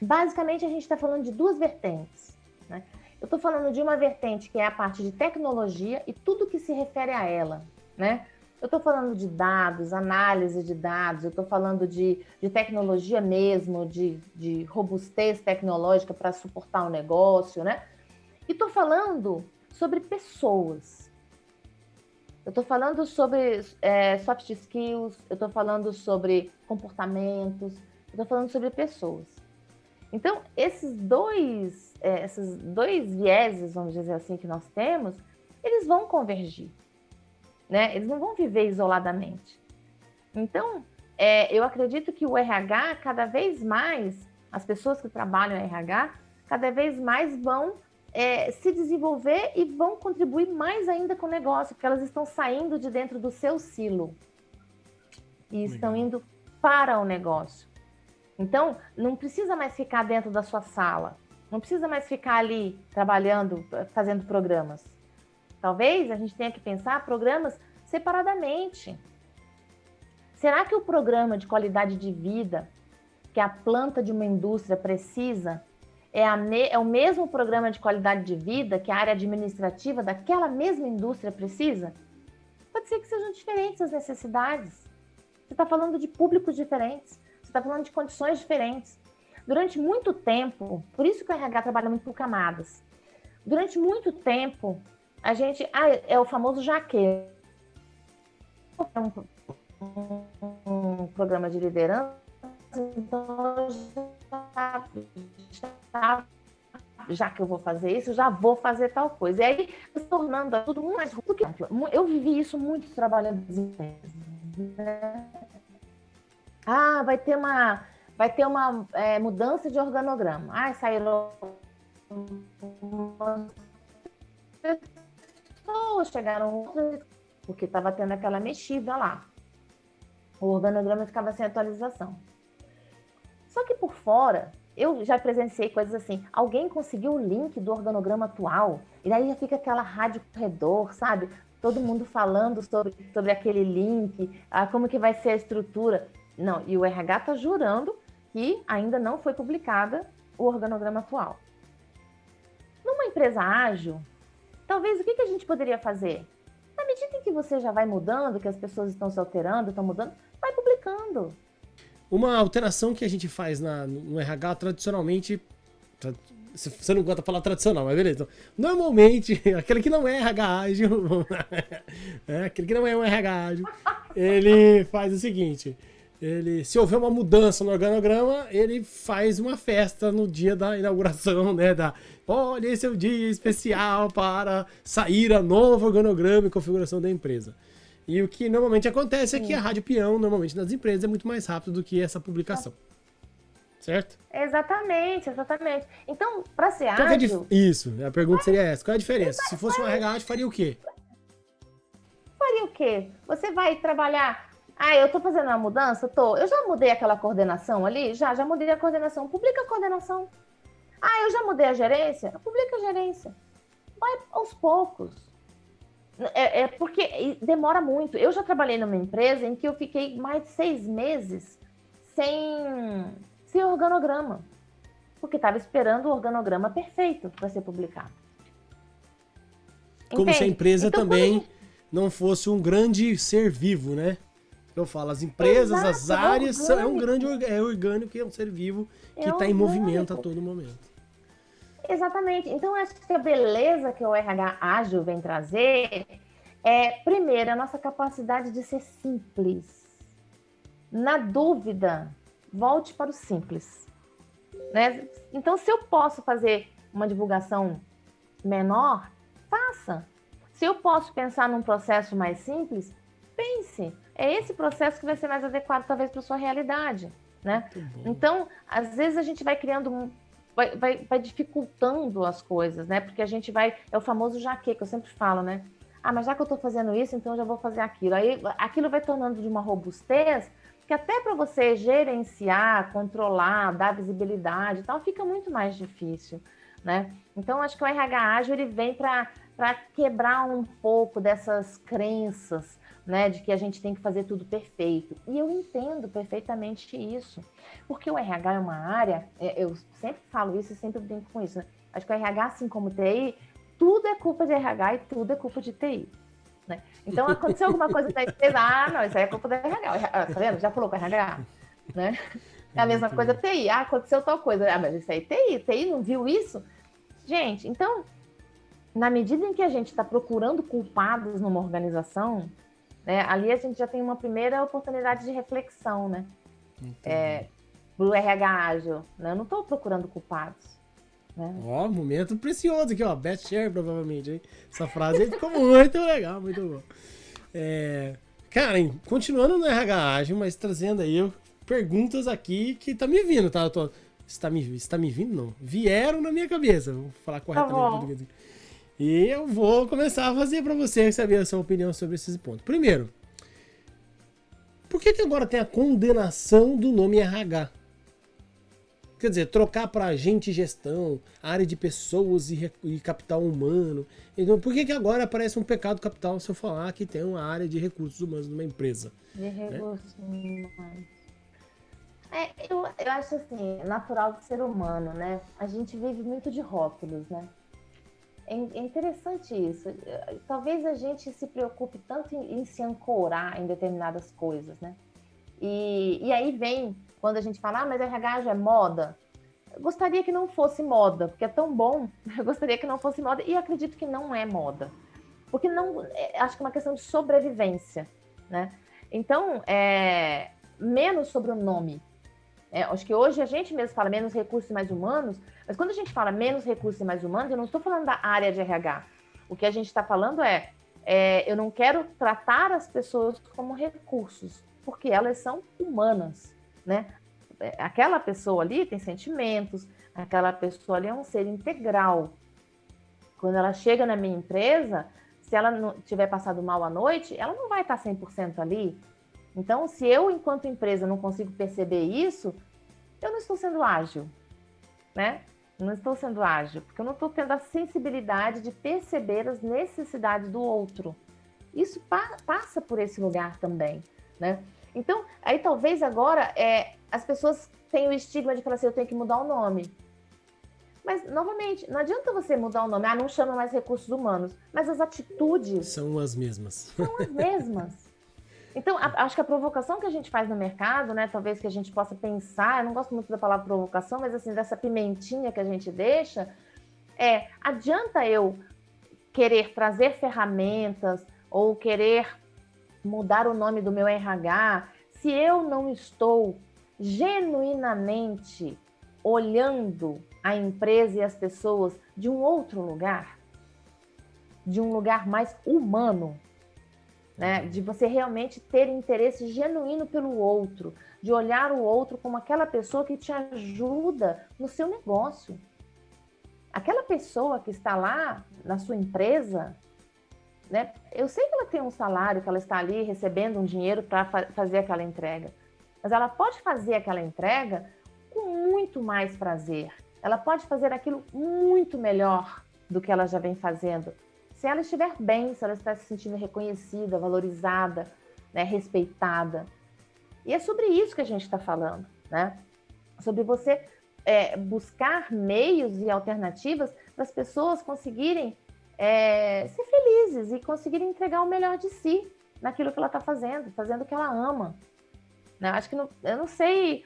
Basicamente, a gente está falando de duas vertentes, né? Eu estou falando de uma vertente que é a parte de tecnologia e tudo que se refere a ela, né? Eu estou falando de dados, análise de dados, eu estou falando de tecnologia mesmo, de robustez tecnológica para suportar o negócio, né? E estou falando sobre pessoas. Eu estou falando sobre soft skills, eu estou falando sobre comportamentos, eu estou falando sobre pessoas. Então, esses dois vieses, vamos dizer assim, que nós temos, eles vão convergir, né? Eles não vão viver isoladamente. Então, eu acredito que o RH, cada vez mais, as pessoas que trabalham em RH, cada vez mais vão se desenvolver e vão contribuir mais ainda com o negócio, porque elas estão saindo de dentro do seu silo e estão indo para o negócio. Então, não precisa mais ficar dentro da sua sala, não precisa mais ficar ali trabalhando, fazendo programas. Talvez a gente tenha que pensar programas separadamente. Será que o programa de qualidade de vida que a planta de uma indústria precisa é o mesmo programa de qualidade de vida que a área administrativa daquela mesma indústria precisa? Pode ser que sejam diferentes as necessidades. Você está falando de públicos diferentes, você está falando de condições diferentes. Durante muito tempo, por isso que o RH trabalha muito por camadas. Durante muito tempo, a gente... é o famoso jaqueiro. É um programa de liderança, então já que eu vou fazer isso, eu já vou fazer tal coisa. E aí, se tornando tudo muito mais do que amplo. Eu vivi isso muito trabalhando em empresas, né? Vai ter uma mudança de organograma. Saíram pessoas, chegaram porque estava tendo aquela mexida lá. O organograma ficava sem atualização. Só que por fora, eu já presenciei coisas assim, alguém conseguiu o link do organograma atual, e daí já fica aquela rádio corredor, sabe? Todo mundo falando sobre aquele link, como que vai ser a estrutura. Não, e o RH está jurando que ainda não foi publicada o organograma atual. Numa empresa ágil, talvez o que a gente poderia fazer? Na medida em que você já vai mudando, que as pessoas estão se alterando, estão mudando, vai publicando. Uma alteração que a gente faz no RH tradicionalmente, você não gosta de falar tradicional, mas beleza. Então, normalmente, aquele que não é RH ágil, aquele que não é um RH ágil, ele faz o seguinte, se houver uma mudança no organograma, ele faz uma festa no dia da inauguração, né? Olha, esse é o dia especial para sair a nova organograma e configuração da empresa. E o que normalmente acontece é que a rádio peão, normalmente nas empresas, é muito mais rápido do que essa publicação. Certo? Exatamente. Então, para ser ágil... Isso, a pergunta seria essa. Qual é a diferença? Se fosse um RH ágil, faria o quê? Faria o quê? Você vai trabalhar... eu estou fazendo uma mudança? Eu já mudei aquela coordenação ali? Já mudei a coordenação. Publica a coordenação. Eu já mudei a gerência? Publica a gerência. Vai aos poucos. Porque demora muito. Eu já trabalhei numa empresa em que eu fiquei mais de 6 meses sem organograma, porque estava esperando o organograma perfeito para ser publicado. Como se a empresa também não fosse um grande ser vivo, né? Eu falo, as empresas, as áreas, é um grande orgânico, é um ser vivo que está em movimento a todo momento. Exatamente. Então, acho que a beleza que o RH ágil vem trazer primeiro, a nossa capacidade de ser simples. Na dúvida, volte para o simples. Né? Então, se eu posso fazer uma divulgação menor, faça. Se eu posso pensar num processo mais simples, pense. É esse processo que vai ser mais adequado, talvez, para a sua realidade. Né? Então, às vezes a gente vai criando... Vai dificultando as coisas, né? Porque a gente é o famoso jaque, que eu sempre falo, né? Mas já que eu estou fazendo isso, então eu já vou fazer aquilo. Aí aquilo vai tornando de uma robustez que até para você gerenciar, controlar, dar visibilidade e tal, fica muito mais difícil, né? Então, acho que o RH ágil, ele vem para quebrar um pouco dessas crenças, né, de que a gente tem que fazer tudo perfeito. E eu entendo perfeitamente isso, porque o RH é uma área, eu sempre falo isso e sempre brinco com isso, né? Acho que o RH, assim como o TI, tudo é culpa de RH e tudo é culpa de TI. Né? Então, aconteceu alguma coisa na empresa, não, isso aí é culpa do RH. Tá vendo? Já falou com o RH? Né? É a mesma coisa TI. Aconteceu tal coisa. Mas isso aí TI não viu isso? Gente, então, na medida em que a gente está procurando culpados numa organização, né, ali a gente já tem uma primeira oportunidade de reflexão, né? Para o RH ágil. Né? Eu não estou procurando culpados. Né? Momento precioso aqui, best share provavelmente, hein? Essa frase aí ficou muito legal, muito bom. Karen, continuando no RH ágil, mas trazendo aí perguntas aqui que tá me vindo, tá? Está me vindo? Não. Vieram na minha cabeça, vou falar corretamente. E eu vou começar a fazer para você saber a sua opinião sobre esses pontos. Primeiro, por que agora tem a condenação do nome RH? Quer dizer, trocar para agente e gestão, área de pessoas e capital humano. Então, por que agora parece um pecado capital se eu falar que tem uma área de recursos humanos numa empresa? De recursos humanos. Eu acho assim, natural do ser humano, né? A gente vive muito de rótulos, né? É interessante isso. Talvez a gente se preocupe tanto em se ancorar em determinadas coisas, né? E aí vem, quando a gente fala, mas RH já é moda. Eu gostaria que não fosse moda, porque é tão bom. Eu gostaria que não fosse moda, e acredito que não é moda. Porque não, acho que é uma questão de sobrevivência, né? Então, menos sobre o nome. Acho que hoje a gente mesmo fala menos recursos e mais humanos, mas quando a gente fala menos recursos e mais humanos, eu não estou falando da área de RH. O que a gente está falando eu não quero tratar as pessoas como recursos, porque elas são humanas, né? Aquela pessoa ali tem sentimentos, aquela pessoa ali é um ser integral. Quando ela chega na minha empresa, se ela não tiver passado mal à noite, ela não vai estar 100% ali. Então, se eu, enquanto empresa, não consigo perceber isso, eu não estou sendo ágil, né? Não estou sendo ágil, porque eu não estou tendo a sensibilidade de perceber as necessidades do outro. Isso passa por esse lugar também, né? Então, aí talvez agora as pessoas tenham o estigma de falar assim, eu tenho que mudar o nome. Mas, novamente, não adianta você mudar o nome, não chama mais recursos humanos, mas as atitudes... São as mesmas. São as mesmas. Então, acho que a provocação que a gente faz no mercado, né, talvez que a gente possa pensar, eu não gosto muito da palavra provocação, mas assim, dessa pimentinha que a gente deixa, adianta eu querer trazer ferramentas ou querer mudar o nome do meu RH, se eu não estou genuinamente olhando a empresa e as pessoas de um outro lugar, de um lugar mais humano, né? De você realmente ter interesse genuíno pelo outro, de olhar o outro como aquela pessoa que te ajuda no seu negócio. Aquela pessoa que está lá na sua empresa, né? Eu sei que ela tem um salário, que ela está ali recebendo um dinheiro para fazer aquela entrega, mas ela pode fazer aquela entrega com muito mais prazer. Ela pode fazer aquilo muito melhor do que ela já vem fazendo. Se ela estiver bem, se ela estiver se sentindo reconhecida, valorizada, né, respeitada. E é sobre isso que a gente está falando, né? Sobre você buscar meios e alternativas para as pessoas conseguirem ser felizes e conseguirem entregar o melhor de si naquilo que ela está fazendo o que ela ama. Né? Acho que eu não sei...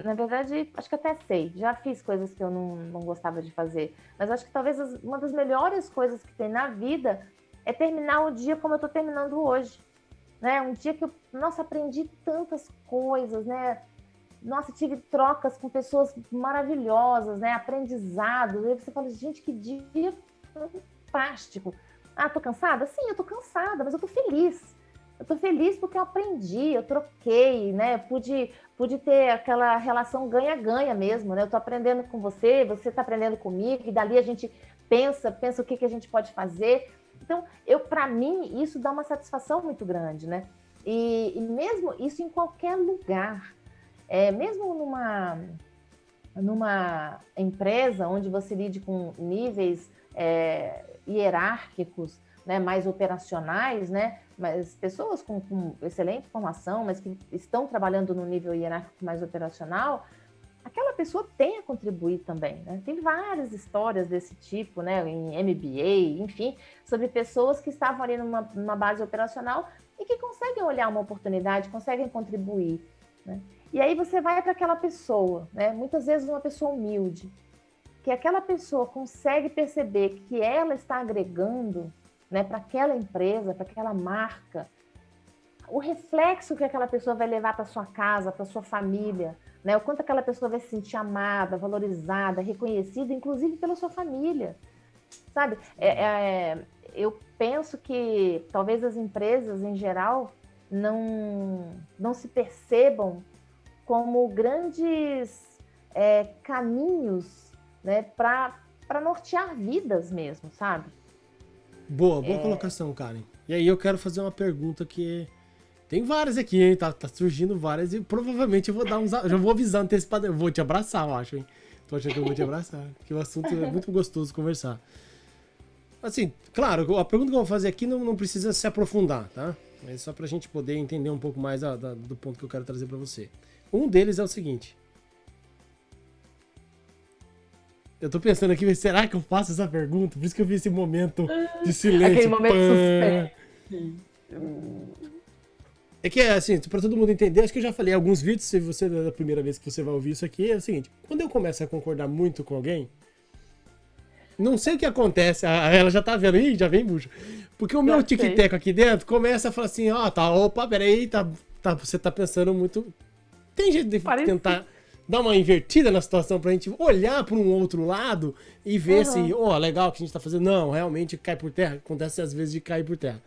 Na verdade, acho que até sei. Já fiz coisas que eu não gostava de fazer. Mas acho que talvez uma das melhores coisas que tem na vida é terminar o dia como eu estou terminando hoje. Né? Um dia que eu, aprendi tantas coisas, né? Tive trocas com pessoas maravilhosas, né? Aprendizados. E aí você fala, gente, que dia fantástico. Tô cansada? Sim, eu tô cansada, mas eu tô feliz. Eu tô feliz porque eu aprendi, eu troquei, né? Pude ter aquela relação ganha-ganha mesmo, né? Eu tô aprendendo com você, você tá aprendendo comigo, e dali a gente pensa o que a gente pode fazer. Então, para mim, isso dá uma satisfação muito grande, né? E mesmo isso em qualquer lugar. Mesmo numa empresa onde você lide com níveis hierárquicos, né, mais operacionais, né, mas pessoas com excelente formação, mas que estão trabalhando no nível hierárquico mais operacional, aquela pessoa tem a contribuir também, né? Tem várias histórias desse tipo, né, em MBA, enfim, sobre pessoas que estavam ali numa base operacional e que conseguem olhar uma oportunidade, conseguem contribuir, né? E aí você vai para aquela pessoa, né, muitas vezes uma pessoa humilde, que aquela pessoa consegue perceber que ela está agregando, né, para aquela empresa, para aquela marca, o reflexo que aquela pessoa vai levar para sua casa, para sua família, né, o quanto aquela pessoa vai se sentir amada, valorizada, reconhecida, inclusive pela sua família, sabe? Eu penso que talvez as empresas, em geral, não se percebam como grandes caminhos, né, para nortear vidas mesmo, sabe? Boa colocação, Karen. E aí eu quero fazer uma pergunta que tem várias aqui, hein? Tá surgindo várias e provavelmente eu vou dar já vou avisar antecipado. Eu vou te abraçar, eu acho, hein? Tô achando que eu vou te abraçar, porque o assunto é muito gostoso conversar. Assim, claro, a pergunta que eu vou fazer aqui não precisa se aprofundar, tá? É só pra gente poder entender um pouco mais do ponto que eu quero trazer pra você. Um deles é o seguinte. Eu tô pensando aqui, será que eu faço essa pergunta? Por isso que eu vi esse momento de silêncio. Aquele momento suspense. É que, assim, pra todo mundo entender, acho que eu já falei em alguns vídeos, se você é a primeira vez que você vai ouvir isso aqui, é o seguinte, quando eu começo a concordar muito com alguém, não sei o que acontece, ela já tá vendo, ih, já vem bucha. Porque o meu tic-teco aqui dentro começa a falar assim, ó, tá, opa, peraí, você tá pensando muito... Tem jeito de tentar dar uma invertida na situação pra gente olhar pra um outro lado e ver se, legal o que a gente tá fazendo. Não, realmente cai por terra. Acontece às vezes de cair por terra.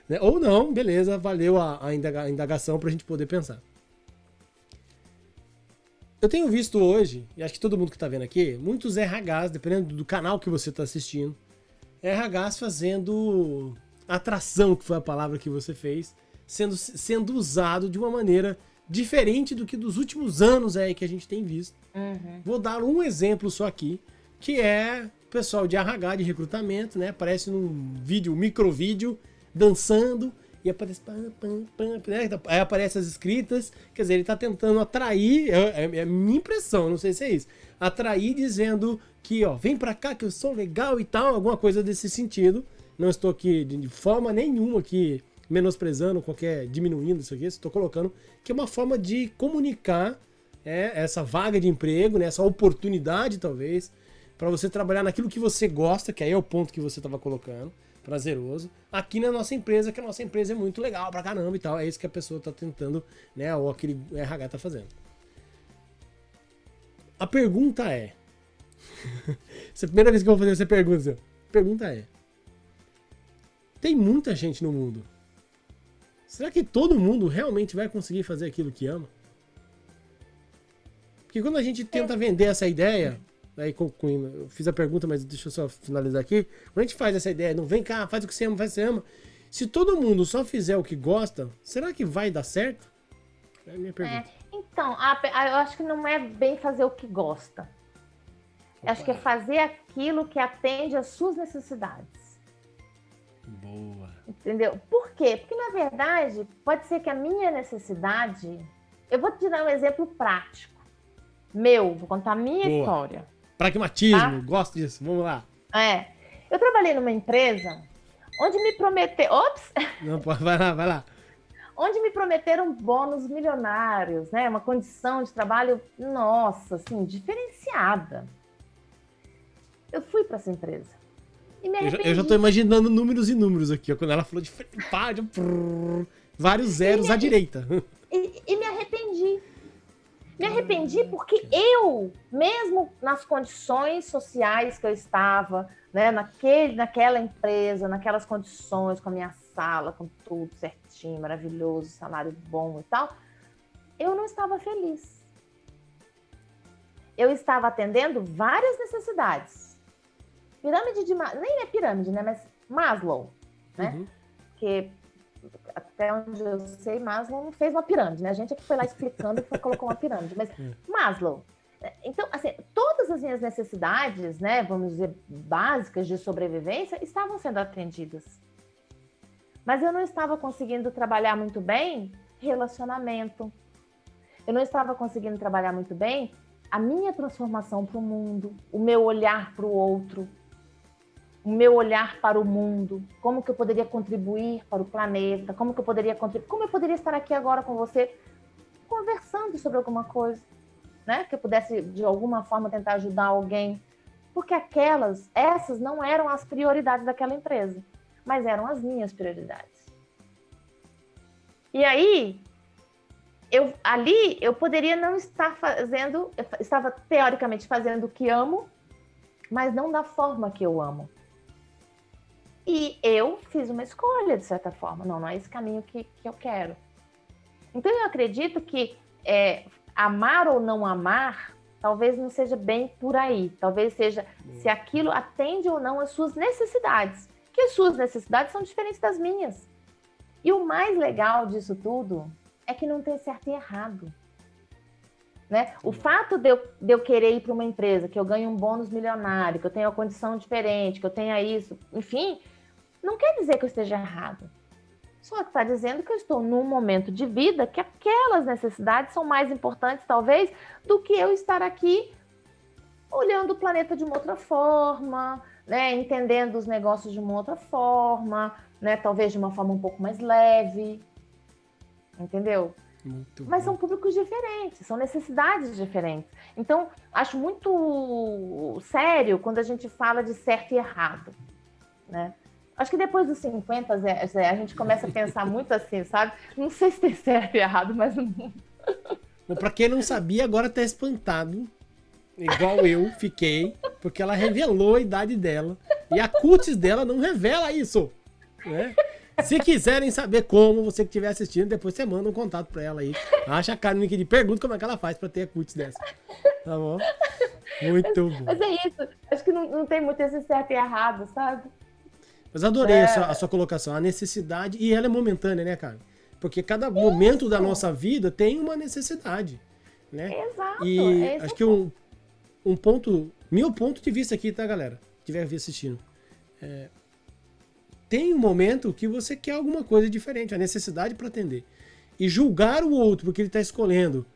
Né? Ou não, beleza, valeu a indagação pra gente poder pensar. Eu tenho visto hoje, e acho que todo mundo que tá vendo aqui, muitos RHs, dependendo do canal que você tá assistindo, RHs fazendo atração, que foi a palavra que você fez, sendo usado de uma maneira diferente do que dos últimos anos aí que a gente tem visto. Vou dar um exemplo só aqui, que é o pessoal de RH, de recrutamento, né? Aparece num vídeo, microvídeo, dançando, e aparece aí aparece as escritas, quer dizer, ele tá tentando atrair, é a minha impressão, não sei se é isso, atrair dizendo que, ó, vem pra cá que eu sou legal e tal, alguma coisa desse sentido. Não estou aqui de forma nenhuma aqui menosprezando diminuindo isso aqui, estou colocando que é uma forma de comunicar essa vaga de emprego, né, essa oportunidade talvez, para você trabalhar naquilo que você gosta, que aí é o ponto que você estava colocando, prazeroso, aqui na nossa empresa, que a nossa empresa é muito legal pra caramba e tal, é isso que a pessoa está tentando, né, ou aquele RH está fazendo. A pergunta é, essa é a primeira vez que eu vou fazer essa pergunta, a pergunta é, tem muita gente no mundo. Será que todo mundo realmente vai conseguir fazer aquilo que ama? Porque quando a gente tenta vender essa ideia, aí eu fiz a pergunta, mas deixa eu só finalizar aqui. Quando a gente faz essa ideia, não vem cá, faz o que você ama, faz o que você ama. Se todo mundo só fizer o que gosta, será que vai dar certo? É a minha pergunta. Então, eu acho que não é bem fazer o que gosta. Eu acho que é fazer aquilo que atende às suas necessidades. Boa. Entendeu? Por quê? Porque, na verdade, pode ser que a minha necessidade... Eu vou te dar um exemplo prático. Vou contar a minha história. Pragmatismo, tá? Gosto disso. Vamos lá. Eu trabalhei numa empresa onde me prometeram... Ops! Não, vai lá. Onde me prometeram bônus milionários, né? Uma condição de trabalho, nossa, assim, diferenciada. Eu fui para essa empresa. Eu já tô imaginando números e números aqui, ó, quando ela falou de vários zeros à direita. E me arrependi. Me arrependi porque eu, mesmo nas condições sociais que eu estava, né, naquela empresa, naquelas condições, com a minha sala, com tudo certinho, maravilhoso, salário bom e tal, eu não estava feliz. Eu estava atendendo várias necessidades. Pirâmide de... Nem é pirâmide, né? Mas Maslow, né? Porque até onde eu sei, Maslow não fez uma pirâmide, né? A gente é que foi lá explicando e colocou uma pirâmide. Mas Maslow. Então, assim, todas as minhas necessidades, né? Vamos dizer, básicas de sobrevivência, estavam sendo atendidas. Mas eu não estava conseguindo trabalhar muito bem relacionamento. Eu não estava conseguindo trabalhar muito bem a minha transformação para o mundo, o meu olhar para o outro, o meu olhar para o mundo, como que eu poderia contribuir para o planeta, como eu poderia estar aqui agora com você, conversando sobre alguma coisa, né? Que eu pudesse, de alguma forma, tentar ajudar alguém. Porque essas não eram as prioridades daquela empresa, mas eram as minhas prioridades. E aí, eu poderia não estar fazendo, eu estava teoricamente fazendo o que amo, mas não da forma que eu amo. E eu fiz uma escolha, de certa forma. Não é esse caminho que eu quero. Então, eu acredito que amar ou não amar, talvez não seja bem por aí. Talvez seja se aquilo atende ou não às suas necessidades. Que as suas necessidades são diferentes das minhas. E o mais legal disso tudo é que não tem certo e errado. Né? O fato de eu querer ir para uma empresa, que eu ganho um bônus milionário, que eu tenho uma condição diferente, que eu tenha isso, enfim, não quer dizer que eu esteja errado. Só que está dizendo que eu estou num momento de vida que aquelas necessidades são mais importantes, talvez, do que eu estar aqui olhando o planeta de uma outra forma, né? Entendendo os negócios de uma outra forma, né? Talvez de uma forma um pouco mais leve. entendeu? Muito Mas bom. são públicos diferentes, são necessidades diferentes. Então, acho muito sério quando a gente fala de certo e errado, né? Acho que depois dos 50, Zé, a gente começa a pensar muito assim, sabe? Não sei se tem certo e errado, mas não. Bom, pra quem não sabia, agora tá espantado, igual eu fiquei, porque ela revelou a idade dela. E a cutis dela não revela isso, né? Se quiserem saber como, você que estiver assistindo, depois você manda um contato pra ela aí. Acha a cara no LinkedIn, pergunta como é que ela faz pra ter a cutis dessa. Tá bom? Muito bom. Mas é isso. Acho que não tem muito esse certo e errado, sabe? Mas adorei a sua colocação, a necessidade, e ela é momentânea, né, cara? Porque cada momento da nossa vida tem uma necessidade, né? Exato. E acho que um ponto, meu ponto de vista aqui, tá, galera? Que estiver assistindo. Tem um momento que você quer alguma coisa diferente, a necessidade para atender. E julgar o outro porque ele está escolhendo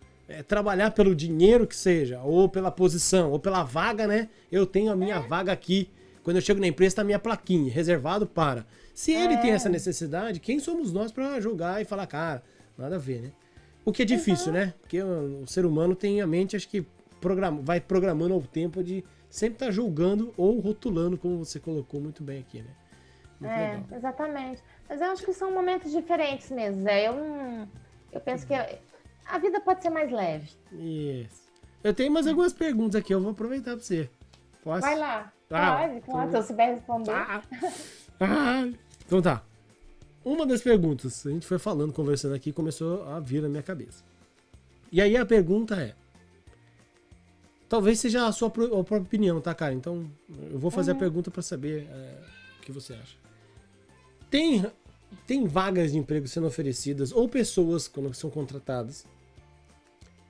trabalhar pelo dinheiro que seja, ou pela posição, ou pela vaga, né? Eu tenho a minha vaga aqui. Quando eu chego na empresa, está a minha plaquinha, reservado para. Se ele tem essa necessidade, quem somos nós para julgar e falar, cara, nada a ver, né? O que é difícil, né? Porque o ser humano tem a mente, acho que vai programando ao tempo de sempre estar julgando ou rotulando, como você colocou muito bem aqui, né? Muito legal. Exatamente. Mas eu acho que são momentos diferentes mesmo, Zé. Eu penso que a vida pode ser mais leve. Isso. Eu tenho mais algumas perguntas aqui, eu vou aproveitar para você. Posso? Vai lá. Pode, claro. Se eu souber responder. Então tá. Uma das perguntas, a gente foi falando, conversando aqui, começou a vir na minha cabeça. E aí a pergunta é, talvez seja a sua própria opinião, tá, cara? Então eu vou fazer a pergunta para saber o que você acha. Tem vagas de emprego sendo oferecidas ou pessoas, quando são contratadas,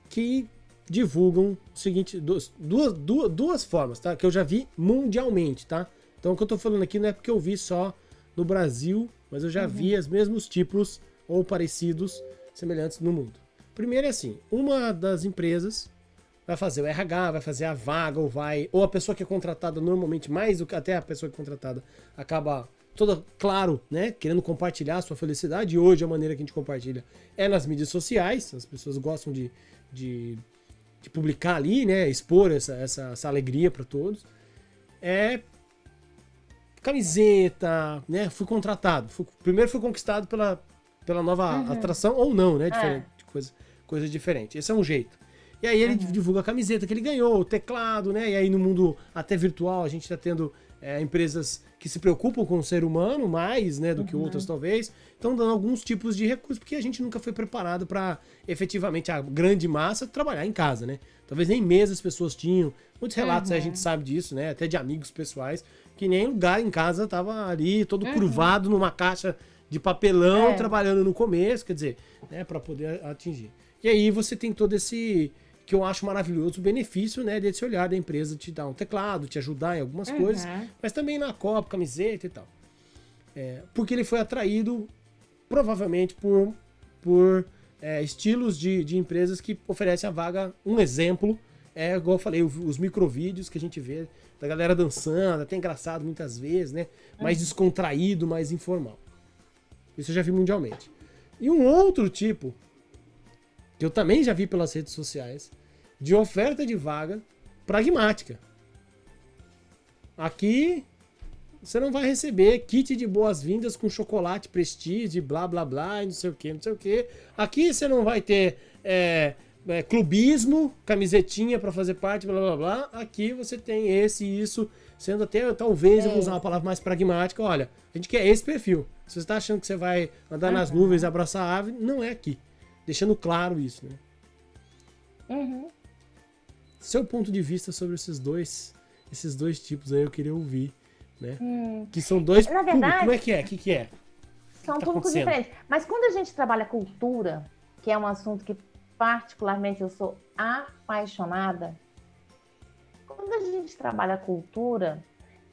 que divulgam o seguinte, duas formas, tá? Que eu já vi mundialmente, tá? Então o que eu tô falando aqui não é porque eu vi só no Brasil, mas eu já vi os mesmos tipos ou parecidos, semelhantes no mundo. Primeiro é assim, uma das empresas vai fazer o RH, vai fazer a vaga, ou a pessoa que é contratada normalmente, mais do que até a pessoa que é contratada, acaba toda, claro, né, querendo compartilhar a sua felicidade, e hoje a maneira que a gente compartilha é nas mídias sociais, as pessoas gostam de publicar ali, né, expor essa alegria para todos. Camiseta, né, fui contratado, primeiro fui conquistado pela nova atração, ou não, né, diferente, coisa diferente, esse é um jeito. E aí ele divulga a camiseta que ele ganhou, o teclado, né, e aí no mundo até virtual a gente está tendo empresas que se preocupam com o ser humano mais, né, do que outras talvez, estão dando alguns tipos de recursos, porque a gente nunca foi preparado para efetivamente a grande massa trabalhar em casa, né? Talvez nem mesa as pessoas tinham, muitos relatos a gente sabe disso, né, até de amigos pessoais, que nem lugar em casa tava ali todo curvado numa caixa de papelão, trabalhando no começo, quer dizer, né, para poder atingir. E aí você tem todo esse, que eu acho maravilhoso, o benefício, né, desse olhar da empresa, te dar um teclado, te ajudar em algumas coisas, mas também na copa, camiseta e tal. Porque ele foi atraído, provavelmente, por estilos de empresas que oferecem a vaga. Um exemplo igual eu falei, os microvídeos que a gente vê da galera dançando, até engraçado muitas vezes, né, mais descontraído, mais informal. Isso eu já vi mundialmente. E um outro tipo, que eu também já vi pelas redes sociais, de oferta de vaga pragmática. Aqui você não vai receber kit de boas-vindas com chocolate prestígio, blá blá blá, e não sei o que, não sei o que. Aqui você não vai ter clubismo, camisetinha para fazer parte, blá blá blá. Aqui você tem esse e isso, sendo até, talvez, eu vou usar uma palavra mais pragmática. Olha, a gente quer esse perfil. Se você está achando que você vai andar nas nuvens e abraçar a ave, não é aqui. Deixando claro isso, né? Seu ponto de vista sobre esses dois tipos aí, eu queria ouvir, né? Que são dois Na públicos. verdade, Como é que é? O que é? São públicos diferentes. Mas quando a gente trabalha cultura, que é um assunto que particularmente eu sou apaixonada, quando a gente trabalha cultura,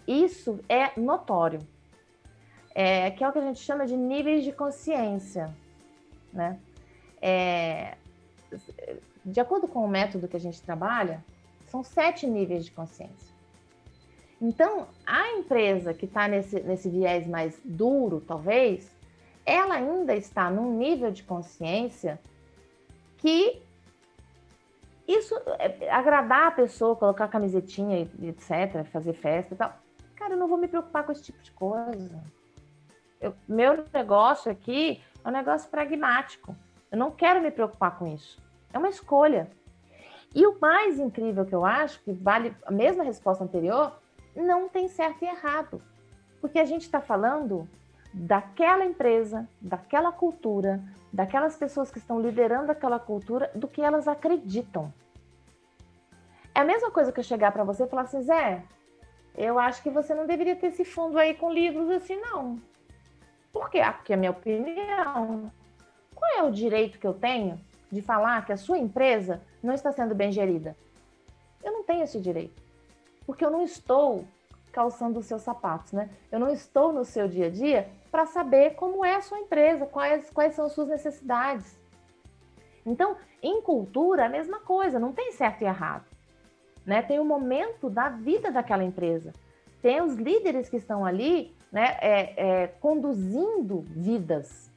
isso é notório. Que é o que a gente chama de níveis de consciência, né? De acordo com o método que a gente trabalha, são 7 níveis de consciência. Então, a empresa que está nesse viés mais duro, talvez, ela ainda está num nível de consciência que isso, agradar a pessoa, colocar camisetinha, etc., fazer festa e tal, cara, eu não vou me preocupar com esse tipo de coisa. Meu negócio aqui é um negócio pragmático. Eu não quero me preocupar com isso. É uma escolha. E o mais incrível que eu acho, que vale a mesma resposta anterior, não tem certo e errado. Porque a gente está falando daquela empresa, daquela cultura, daquelas pessoas que estão liderando aquela cultura, do que elas acreditam. É a mesma coisa que eu chegar para você e falar assim, Zé, eu acho que você não deveria ter esse fundo aí com livros assim, não. Por quê? Porque é a minha opinião. Qual é o direito que eu tenho de falar que a sua empresa não está sendo bem gerida? Eu não tenho esse direito. Porque eu não estou calçando os seus sapatos, né? Eu não estou no seu dia a dia para saber como é a sua empresa, quais são as suas necessidades. Então, em cultura, a mesma coisa, não tem certo e errado. Né? Tem o momento da vida daquela empresa. Tem os líderes que estão ali, né, conduzindo vidas.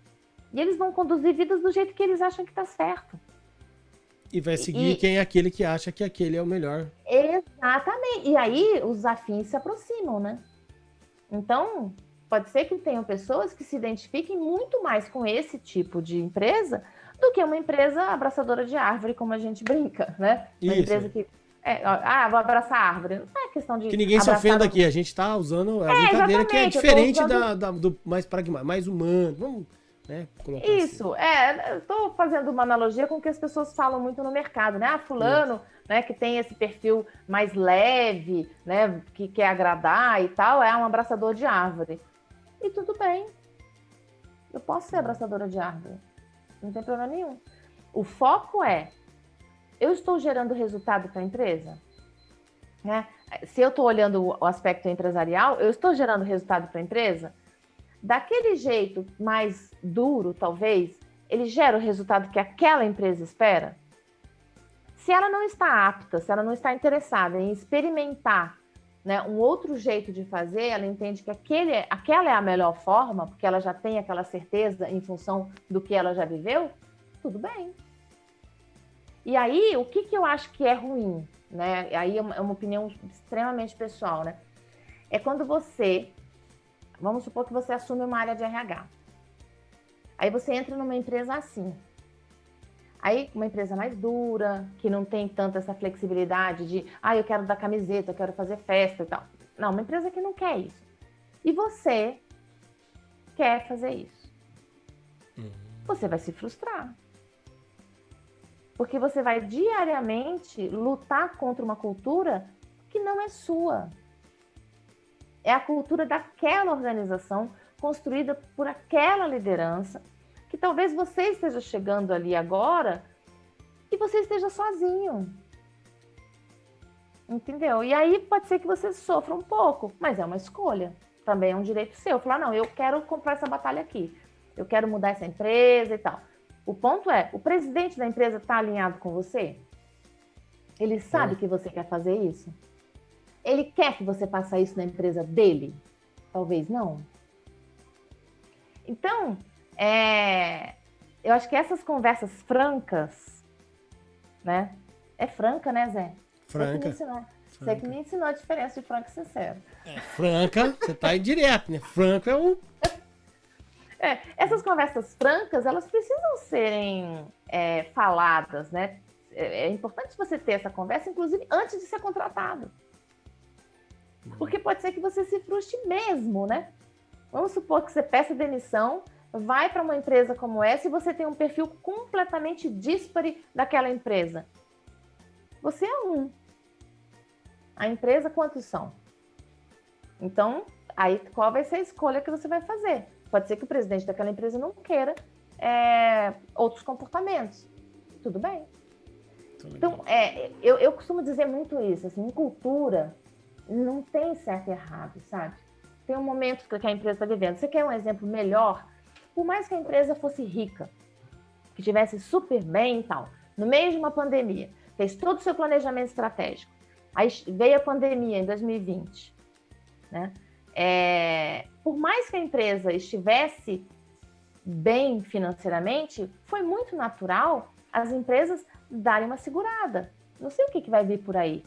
E eles vão conduzir vidas do jeito que eles acham que está certo. E vai seguir quem é aquele que acha que aquele é o melhor. Exatamente. E aí os afins se aproximam, né? Então, pode ser que tenham pessoas que se identifiquem muito mais com esse tipo de empresa do que uma empresa abraçadora de árvore, como a gente brinca, né? Uma empresa que... vou abraçar a árvore. Não é questão de... Que ninguém se ofenda aqui. A gente está usando a brincadeira que é diferente do mais pragmático, mais humano. Vamos... Né, isso, assim. Eu estou fazendo uma analogia com o que as pessoas falam muito no mercado, né? Fulano, né, que tem esse perfil mais leve, né, que quer agradar e tal, é um abraçador de árvore. E tudo bem. Eu posso ser abraçadora de árvore. Não tem problema nenhum. O foco é, eu estou gerando resultado para a empresa? Né? Se eu estou olhando o aspecto empresarial, eu estou gerando resultado para a empresa? Daquele jeito mais duro, talvez, ele gera o resultado que aquela empresa espera? Se ela não está apta, se ela não está interessada em experimentar, né, um outro jeito de fazer, ela entende que aquela é a melhor forma, porque ela já tem aquela certeza em função do que ela já viveu, tudo bem. E aí, o que eu acho que é ruim, né? Aí é uma opinião extremamente pessoal, né? É quando você... Vamos supor que você assume uma área de RH. Aí você entra numa empresa assim. Aí, uma empresa mais dura, que não tem tanta essa flexibilidade de eu quero dar camiseta, eu quero fazer festa e tal. Não, uma empresa que não quer isso. E você quer fazer isso. Você vai se frustrar. Porque você vai diariamente lutar contra uma cultura que não é sua. É a cultura daquela organização, construída por aquela liderança, que talvez você esteja chegando ali agora e você esteja sozinho. Entendeu? E aí pode ser que você sofra um pouco, mas é uma escolha. Também é um direito seu. Falar, não, eu quero comprar essa batalha aqui. Eu quero mudar essa empresa e tal. O ponto é, o presidente da empresa está alinhado com você? Ele sabe que você quer fazer isso? Ele quer que você faça isso na empresa dele? Talvez não. Então, eu acho que essas conversas francas, né? É franca, né, Zé? Franca. Você que me ensinou a diferença de franco e sincero. Franca, você tá aí direto, né? Franco é o... Essas conversas francas, elas precisam serem faladas, né? É importante você ter essa conversa, inclusive antes de ser contratado. Porque pode ser que você se frustre mesmo, né? Vamos supor que você peça demissão, vai para uma empresa como essa e você tem um perfil completamente díspare daquela empresa. Você é um. A empresa, quantos são? Então, aí qual vai ser a escolha que você vai fazer? Pode ser que o presidente daquela empresa não queira outros comportamentos. Tudo bem. Então, eu costumo dizer muito isso, assim, em cultura... Não tem certo e errado, sabe? Tem um momento que a empresa está vivendo. Você quer um exemplo melhor? Por mais que a empresa fosse rica, que estivesse super bem e tal, no meio de uma pandemia, fez todo o seu planejamento estratégico. Aí veio a pandemia em 2020. Né? Por mais que a empresa estivesse bem financeiramente, foi muito natural as empresas darem uma segurada. Não sei o que vai vir por aí.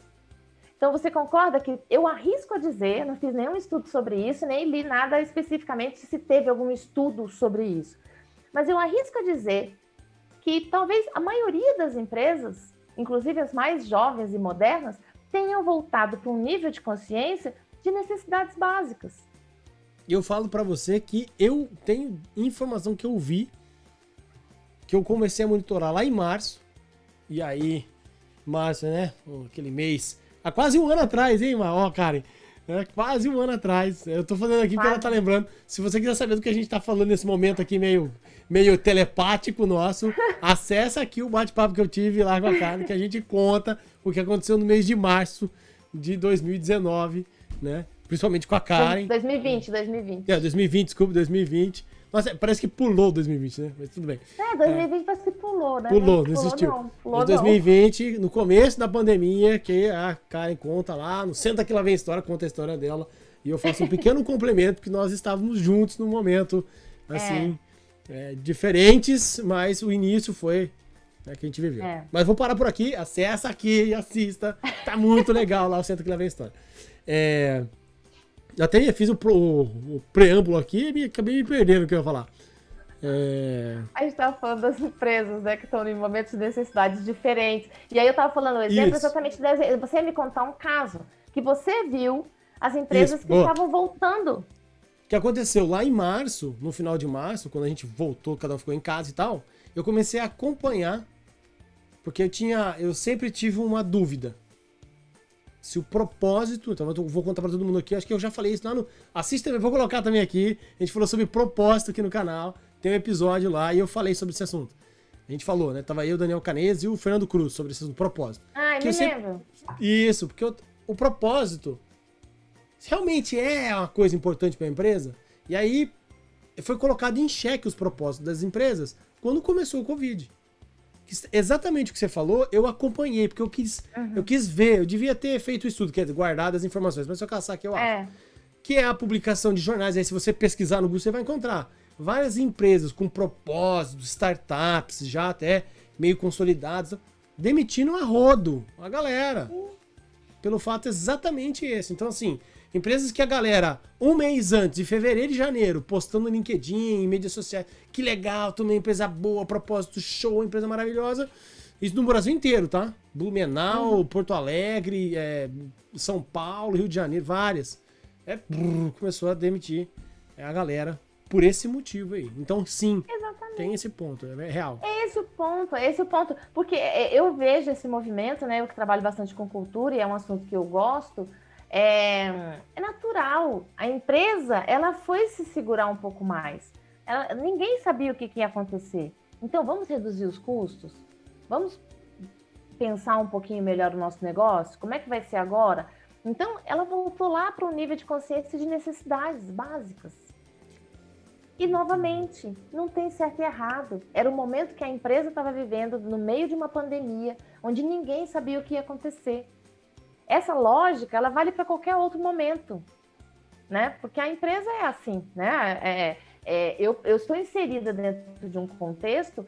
Então, você concorda que eu arrisco a dizer, não fiz nenhum estudo sobre isso, nem li nada especificamente se teve algum estudo sobre isso, mas eu arrisco a dizer que talvez a maioria das empresas, inclusive as mais jovens e modernas, tenham voltado para um nível de consciência de necessidades básicas. Eu falo para você que eu tenho informação que eu vi, que eu comecei a monitorar lá em março, e aí, março, né, aquele mês, há quase um ano atrás, hein, ó, Karen, quase um ano atrás, eu tô fazendo aqui porque ela tá lembrando, se você quiser saber do que a gente tá falando nesse momento aqui, meio telepático nosso, acessa aqui o bate-papo que eu tive lá com a Karen, que a gente conta o que aconteceu no mês de março de 2019, né? Principalmente com a Karen. 2020. 2020, desculpa, 2020. Nossa, parece que pulou 2020, né? Mas tudo bem. 2020 parece que pulou, né? Pulou, não existiu. Mas 2020, no começo da pandemia, que a Karen conta lá, no Senta Que Lá Vem História, conta a história dela. E eu faço um pequeno complemento, porque nós estávamos juntos num momento, assim, diferentes, mas o início foi que a gente viveu. Mas vou parar por aqui, acessa aqui e assista. Tá muito legal lá o Senta Que Lá Vem História. Até fiz o preâmbulo aqui e acabei me perdendo o que eu ia falar. A gente estava falando das empresas, né, que estão em momentos de necessidades diferentes. E aí eu estava falando o exemplo exatamente, você ia me contar um caso que você viu as empresas que estavam voltando. O que aconteceu lá em março, no final de março, quando a gente voltou, cada um ficou em casa e tal, eu comecei a acompanhar, porque eu sempre tive uma dúvida. Se o propósito, então eu vou contar pra todo mundo aqui, acho que eu já falei isso lá no... Assista, vou colocar também aqui, a gente falou sobre propósito aqui no canal, tem um episódio lá e eu falei sobre esse assunto. A gente falou, né? Tava eu, o Daniel Canese e o Fernando Cruz sobre esse assunto, propósito. Eu lembro. Isso, porque o propósito realmente é uma coisa importante para a empresa. E aí foi colocado em xeque os propósitos das empresas quando começou o Covid. Exatamente o que você falou, eu acompanhei, porque eu quis ver, eu devia ter feito o estudo, quer dizer, guardado as informações, mas se eu caçar aqui eu acho. Que é a publicação de jornais, aí se você pesquisar no Google você vai encontrar várias empresas com propósitos, startups, já até meio consolidadas, demitindo a rodo a galera. Pelo fato exatamente esse. Então assim, empresas que a galera, um mês antes, de fevereiro e janeiro, postando no LinkedIn, em mídias sociais, que legal, tô numa empresa boa, propósito show, empresa maravilhosa. Isso no Brasil inteiro, tá? Blumenau, Porto Alegre, São Paulo, Rio de Janeiro, várias. Começou a demitir a galera por esse motivo aí. Então, sim, tem esse ponto, é real. É esse o ponto. Porque eu vejo esse movimento, né? Eu que trabalho bastante com cultura e é um assunto que eu gosto. É natural. A empresa, ela foi se segurar um pouco mais. Ninguém sabia o que ia acontecer. Então, vamos reduzir os custos? Vamos pensar um pouquinho melhor o nosso negócio? Como é que vai ser agora? Então, ela voltou lá para um nível de consciência de necessidades básicas. E, novamente, não tem certo e errado. Era o momento que a empresa estava vivendo no meio de uma pandemia, onde ninguém sabia o que ia acontecer. Essa lógica, ela vale para qualquer outro momento, né? Porque a empresa é assim, né? Eu estou inserida dentro de um contexto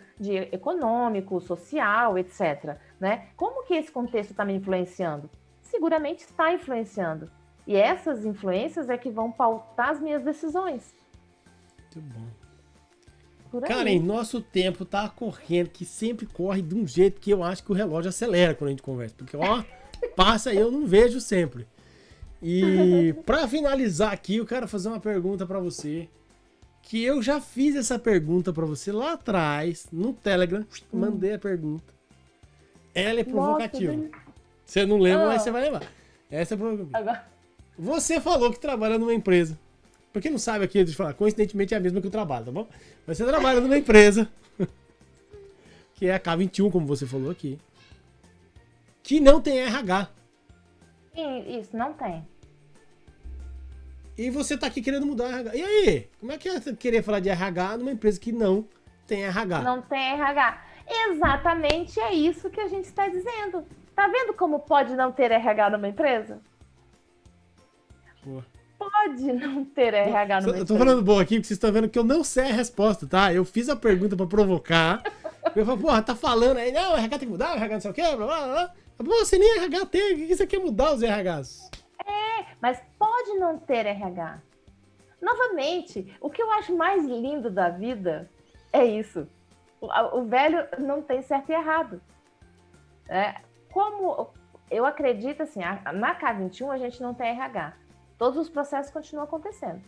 econômico, social, etc. Né? Como que esse contexto está me influenciando? Seguramente está influenciando. E essas influências é que vão pautar as minhas decisões. Muito bom. Karen, nosso tempo tá correndo, que sempre corre de um jeito que eu acho que o relógio acelera quando a gente conversa. Porque, passa e eu não vejo sempre. E pra finalizar aqui, eu quero fazer uma pergunta pra você. Que eu já fiz essa pergunta pra você lá atrás, no Telegram. Mandei a pergunta. Ela é provocativa. Você não lembra, mas você vai lembrar. Essa é provocativa. Você falou que trabalha numa empresa. Pra quem não sabe aqui, deixa eu falar, coincidentemente é a mesma que eu trabalho, tá bom? Mas você trabalha numa empresa, que é a K21, como você falou aqui, que não tem RH. Isso, não tem. E você tá aqui querendo mudar RH. E aí? Como é que é querer falar de RH numa empresa que não tem RH? Não tem RH. Exatamente é isso que a gente está dizendo. Tá vendo como pode não ter RH numa empresa? Boa. pode não ter RH no Eu tô falando bom aqui, porque vocês estão vendo que eu não sei a resposta, tá? Eu fiz a pergunta pra provocar. Eu falo, porra, tá falando aí, não, o RH tem que mudar, o RH não sei o quê, blá, blá, blá. Pô, você nem RH tem, o que você quer mudar os RHs? Mas pode não ter RH. Novamente, o que eu acho mais lindo da vida é isso. O velho não tem certo e errado. Como eu acredito, assim, na K21 a gente não tem RH. Todos os processos continuam acontecendo.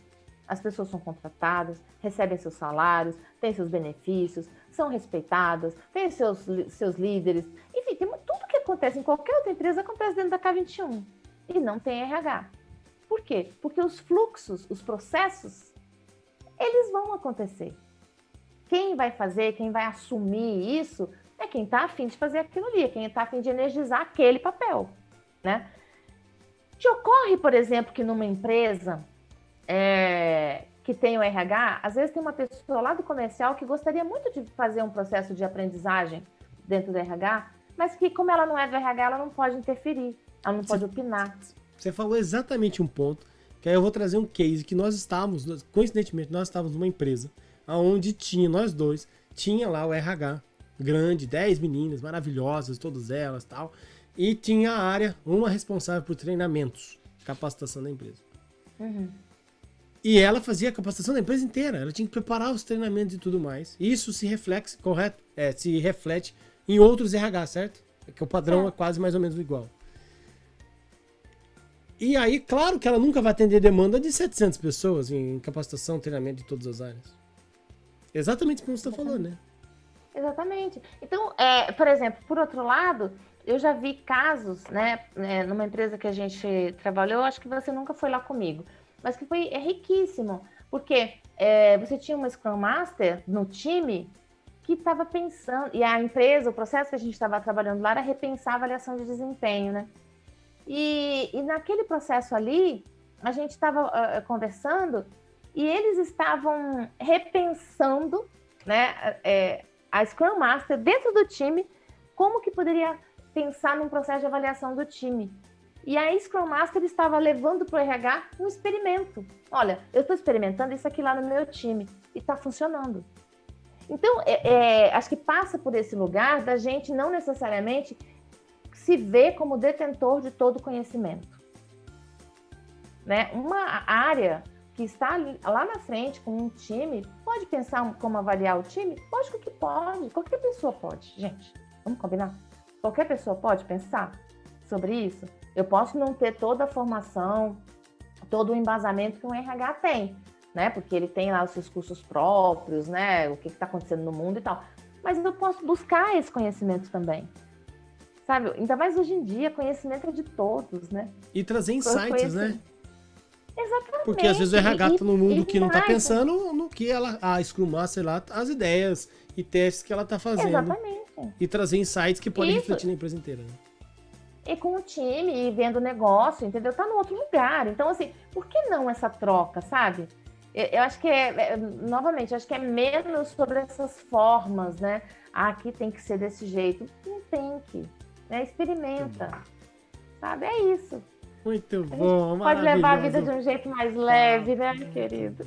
As pessoas são contratadas, recebem seus salários, têm seus benefícios, são respeitadas, têm seus líderes. Enfim, tudo que acontece em qualquer outra empresa acontece dentro da K21. E não tem RH. Por quê? Porque os fluxos, os processos, eles vão acontecer. Quem vai fazer, quem vai assumir isso, é quem está afim de fazer aquilo ali, é quem está afim de energizar aquele papel, né? Te ocorre, por exemplo, que numa empresa que tem o RH, às vezes tem uma pessoa lá do comercial que gostaria muito de fazer um processo de aprendizagem dentro do RH, mas que, como ela não é do RH, ela não pode interferir, ela não pode opinar. Você falou exatamente um ponto, que aí eu vou trazer um case que coincidentemente, nós estávamos numa empresa onde nós dois, tinha lá o RH grande, 10 meninas maravilhosas, todas elas tal, e tinha a área, uma responsável por treinamentos, capacitação da empresa. Uhum. E ela fazia a capacitação da empresa inteira, ela tinha que preparar os treinamentos e tudo mais. Isso se reflete, se reflete em outros RH, certo? Que o padrão é quase mais ou menos igual. E aí, claro que ela nunca vai atender demanda de 700 pessoas em capacitação, treinamento de todas as áreas. Exatamente como você está falando, né? Exatamente. Então, por exemplo, por outro lado, eu já vi casos, né, numa empresa que a gente trabalhou, acho que você nunca foi lá comigo, mas que foi riquíssimo, porque você tinha uma Scrum Master no time que estava pensando, e a empresa, o processo que a gente estava trabalhando lá era repensar a avaliação de desempenho, né? E naquele processo ali, a gente estava conversando e eles estavam repensando, né, a Scrum Master dentro do time, como que poderia pensar num processo de avaliação do time. E a Scrum Master estava levando para o RH um experimento. Olha, eu estou experimentando isso aqui lá no meu time e está funcionando. Então, acho que passa por esse lugar da gente não necessariamente se ver como detentor de todo conhecimento. Né? Uma área que está lá na frente com um time, pode pensar como avaliar o time? Lógico que pode, qualquer pessoa pode, gente, vamos combinar? Qualquer pessoa pode pensar sobre isso? Eu posso não ter toda a formação, todo o embasamento que um RH tem, né? Porque ele tem lá os seus cursos próprios, né? O que está acontecendo no mundo e tal. Mas eu posso buscar esse conhecimento também. Sabe? Ainda mais hoje em dia, conhecimento é de todos, né? E trazer insights, né? Exatamente. Porque às vezes o RH tá no mundo que não tá pensando no que a Scrum Master lá, as ideias e testes que ela tá fazendo. Exatamente. E trazer insights que podem refletir na empresa inteira, né? E com o time, e vendo o negócio, entendeu? Tá no outro lugar. Então, assim, por que não essa troca, sabe? Eu acho que novamente, acho que é menos sobre essas formas, né? Aqui tem que ser desse jeito. Não tem que, né? Experimenta, sabe? É isso. Muito bom, pode levar a vida de um jeito mais leve, né, querido?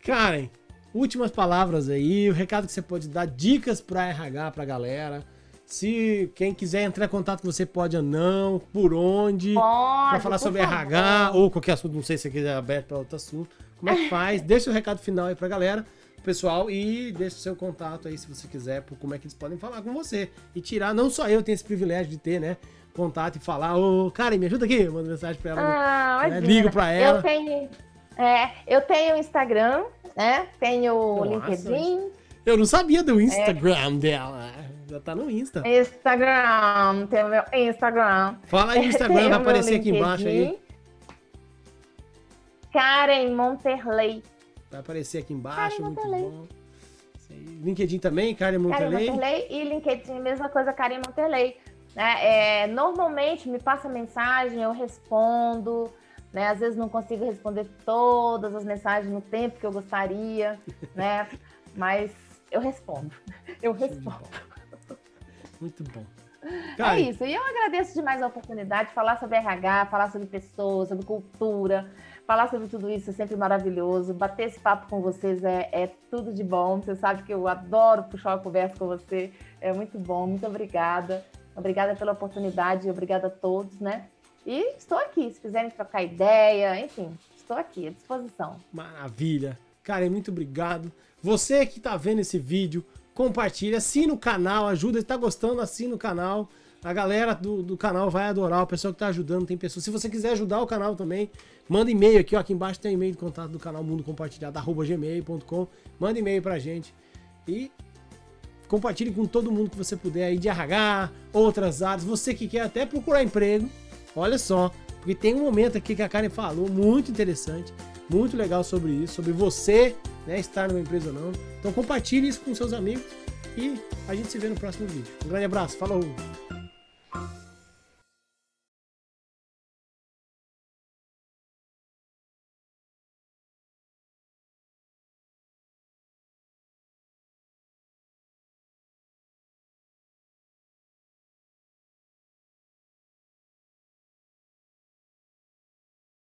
Karen, últimas palavras aí, o recado que você pode dar, dicas para RH, pra galera. Se quem quiser entrar em contato com você pode ou não, por onde, para falar sobre RH ou qualquer assunto, não sei se você quiser aberto para outro assunto. Como é que faz? Deixa o recado final aí pra galera, pessoal, e deixa o seu contato aí se você quiser, por como é que eles podem falar com você. E tirar, não só eu tenho esse privilégio de ter, né? Contato e falar, Karen, me ajuda aqui, manda mensagem pra ela, né? Ligo pra ela. Eu tenho Instagram, né? Tenho o LinkedIn. Eu não sabia do Instagram dela. Já tá no Insta. Instagram, tem o meu Instagram. Fala aí o Instagram, vai aparecer aqui embaixo aí. Karen Monterley. Vai aparecer aqui embaixo, Karen muito Monterley. Bom. LinkedIn também, Karen Monterley. Karen Monterley e LinkedIn, mesma coisa, Karen Monterley. Normalmente me passa mensagem, eu respondo, né? Às vezes não consigo responder todas as mensagens no tempo que eu gostaria, né? Mas eu respondo. Eu respondo. Muito bom. É isso. E eu agradeço demais a oportunidade de falar sobre RH, falar sobre pessoas, sobre cultura, Falar sobre tudo isso é sempre maravilhoso. Bater esse papo com vocês é tudo de bom. Você sabe que eu adoro puxar uma conversa com você. É muito bom. Muito obrigada. Obrigada pela oportunidade. Obrigada a todos, né? E estou aqui. Se quiserem trocar ideia, enfim, estou aqui à disposição. Maravilha. Karen, muito obrigado. Você que está vendo esse vídeo, compartilha, assina o canal, ajuda. Se está gostando, assina o canal. A galera do canal vai adorar, o pessoal que está ajudando, tem pessoas. Se você quiser ajudar o canal também, manda e-mail aqui, ó, aqui embaixo tem e-mail de contato do canal Mundo Compartilhado, @gmail.com. Manda e-mail pra gente e compartilhe com todo mundo que você puder aí de RH, outras áreas. Você que quer até procurar emprego, olha só, porque tem um momento aqui que a Karen falou, muito interessante, muito legal sobre isso, sobre você, né, estar numa empresa ou não. Então compartilhe isso com seus amigos e a gente se vê no próximo vídeo. Um grande abraço, falou!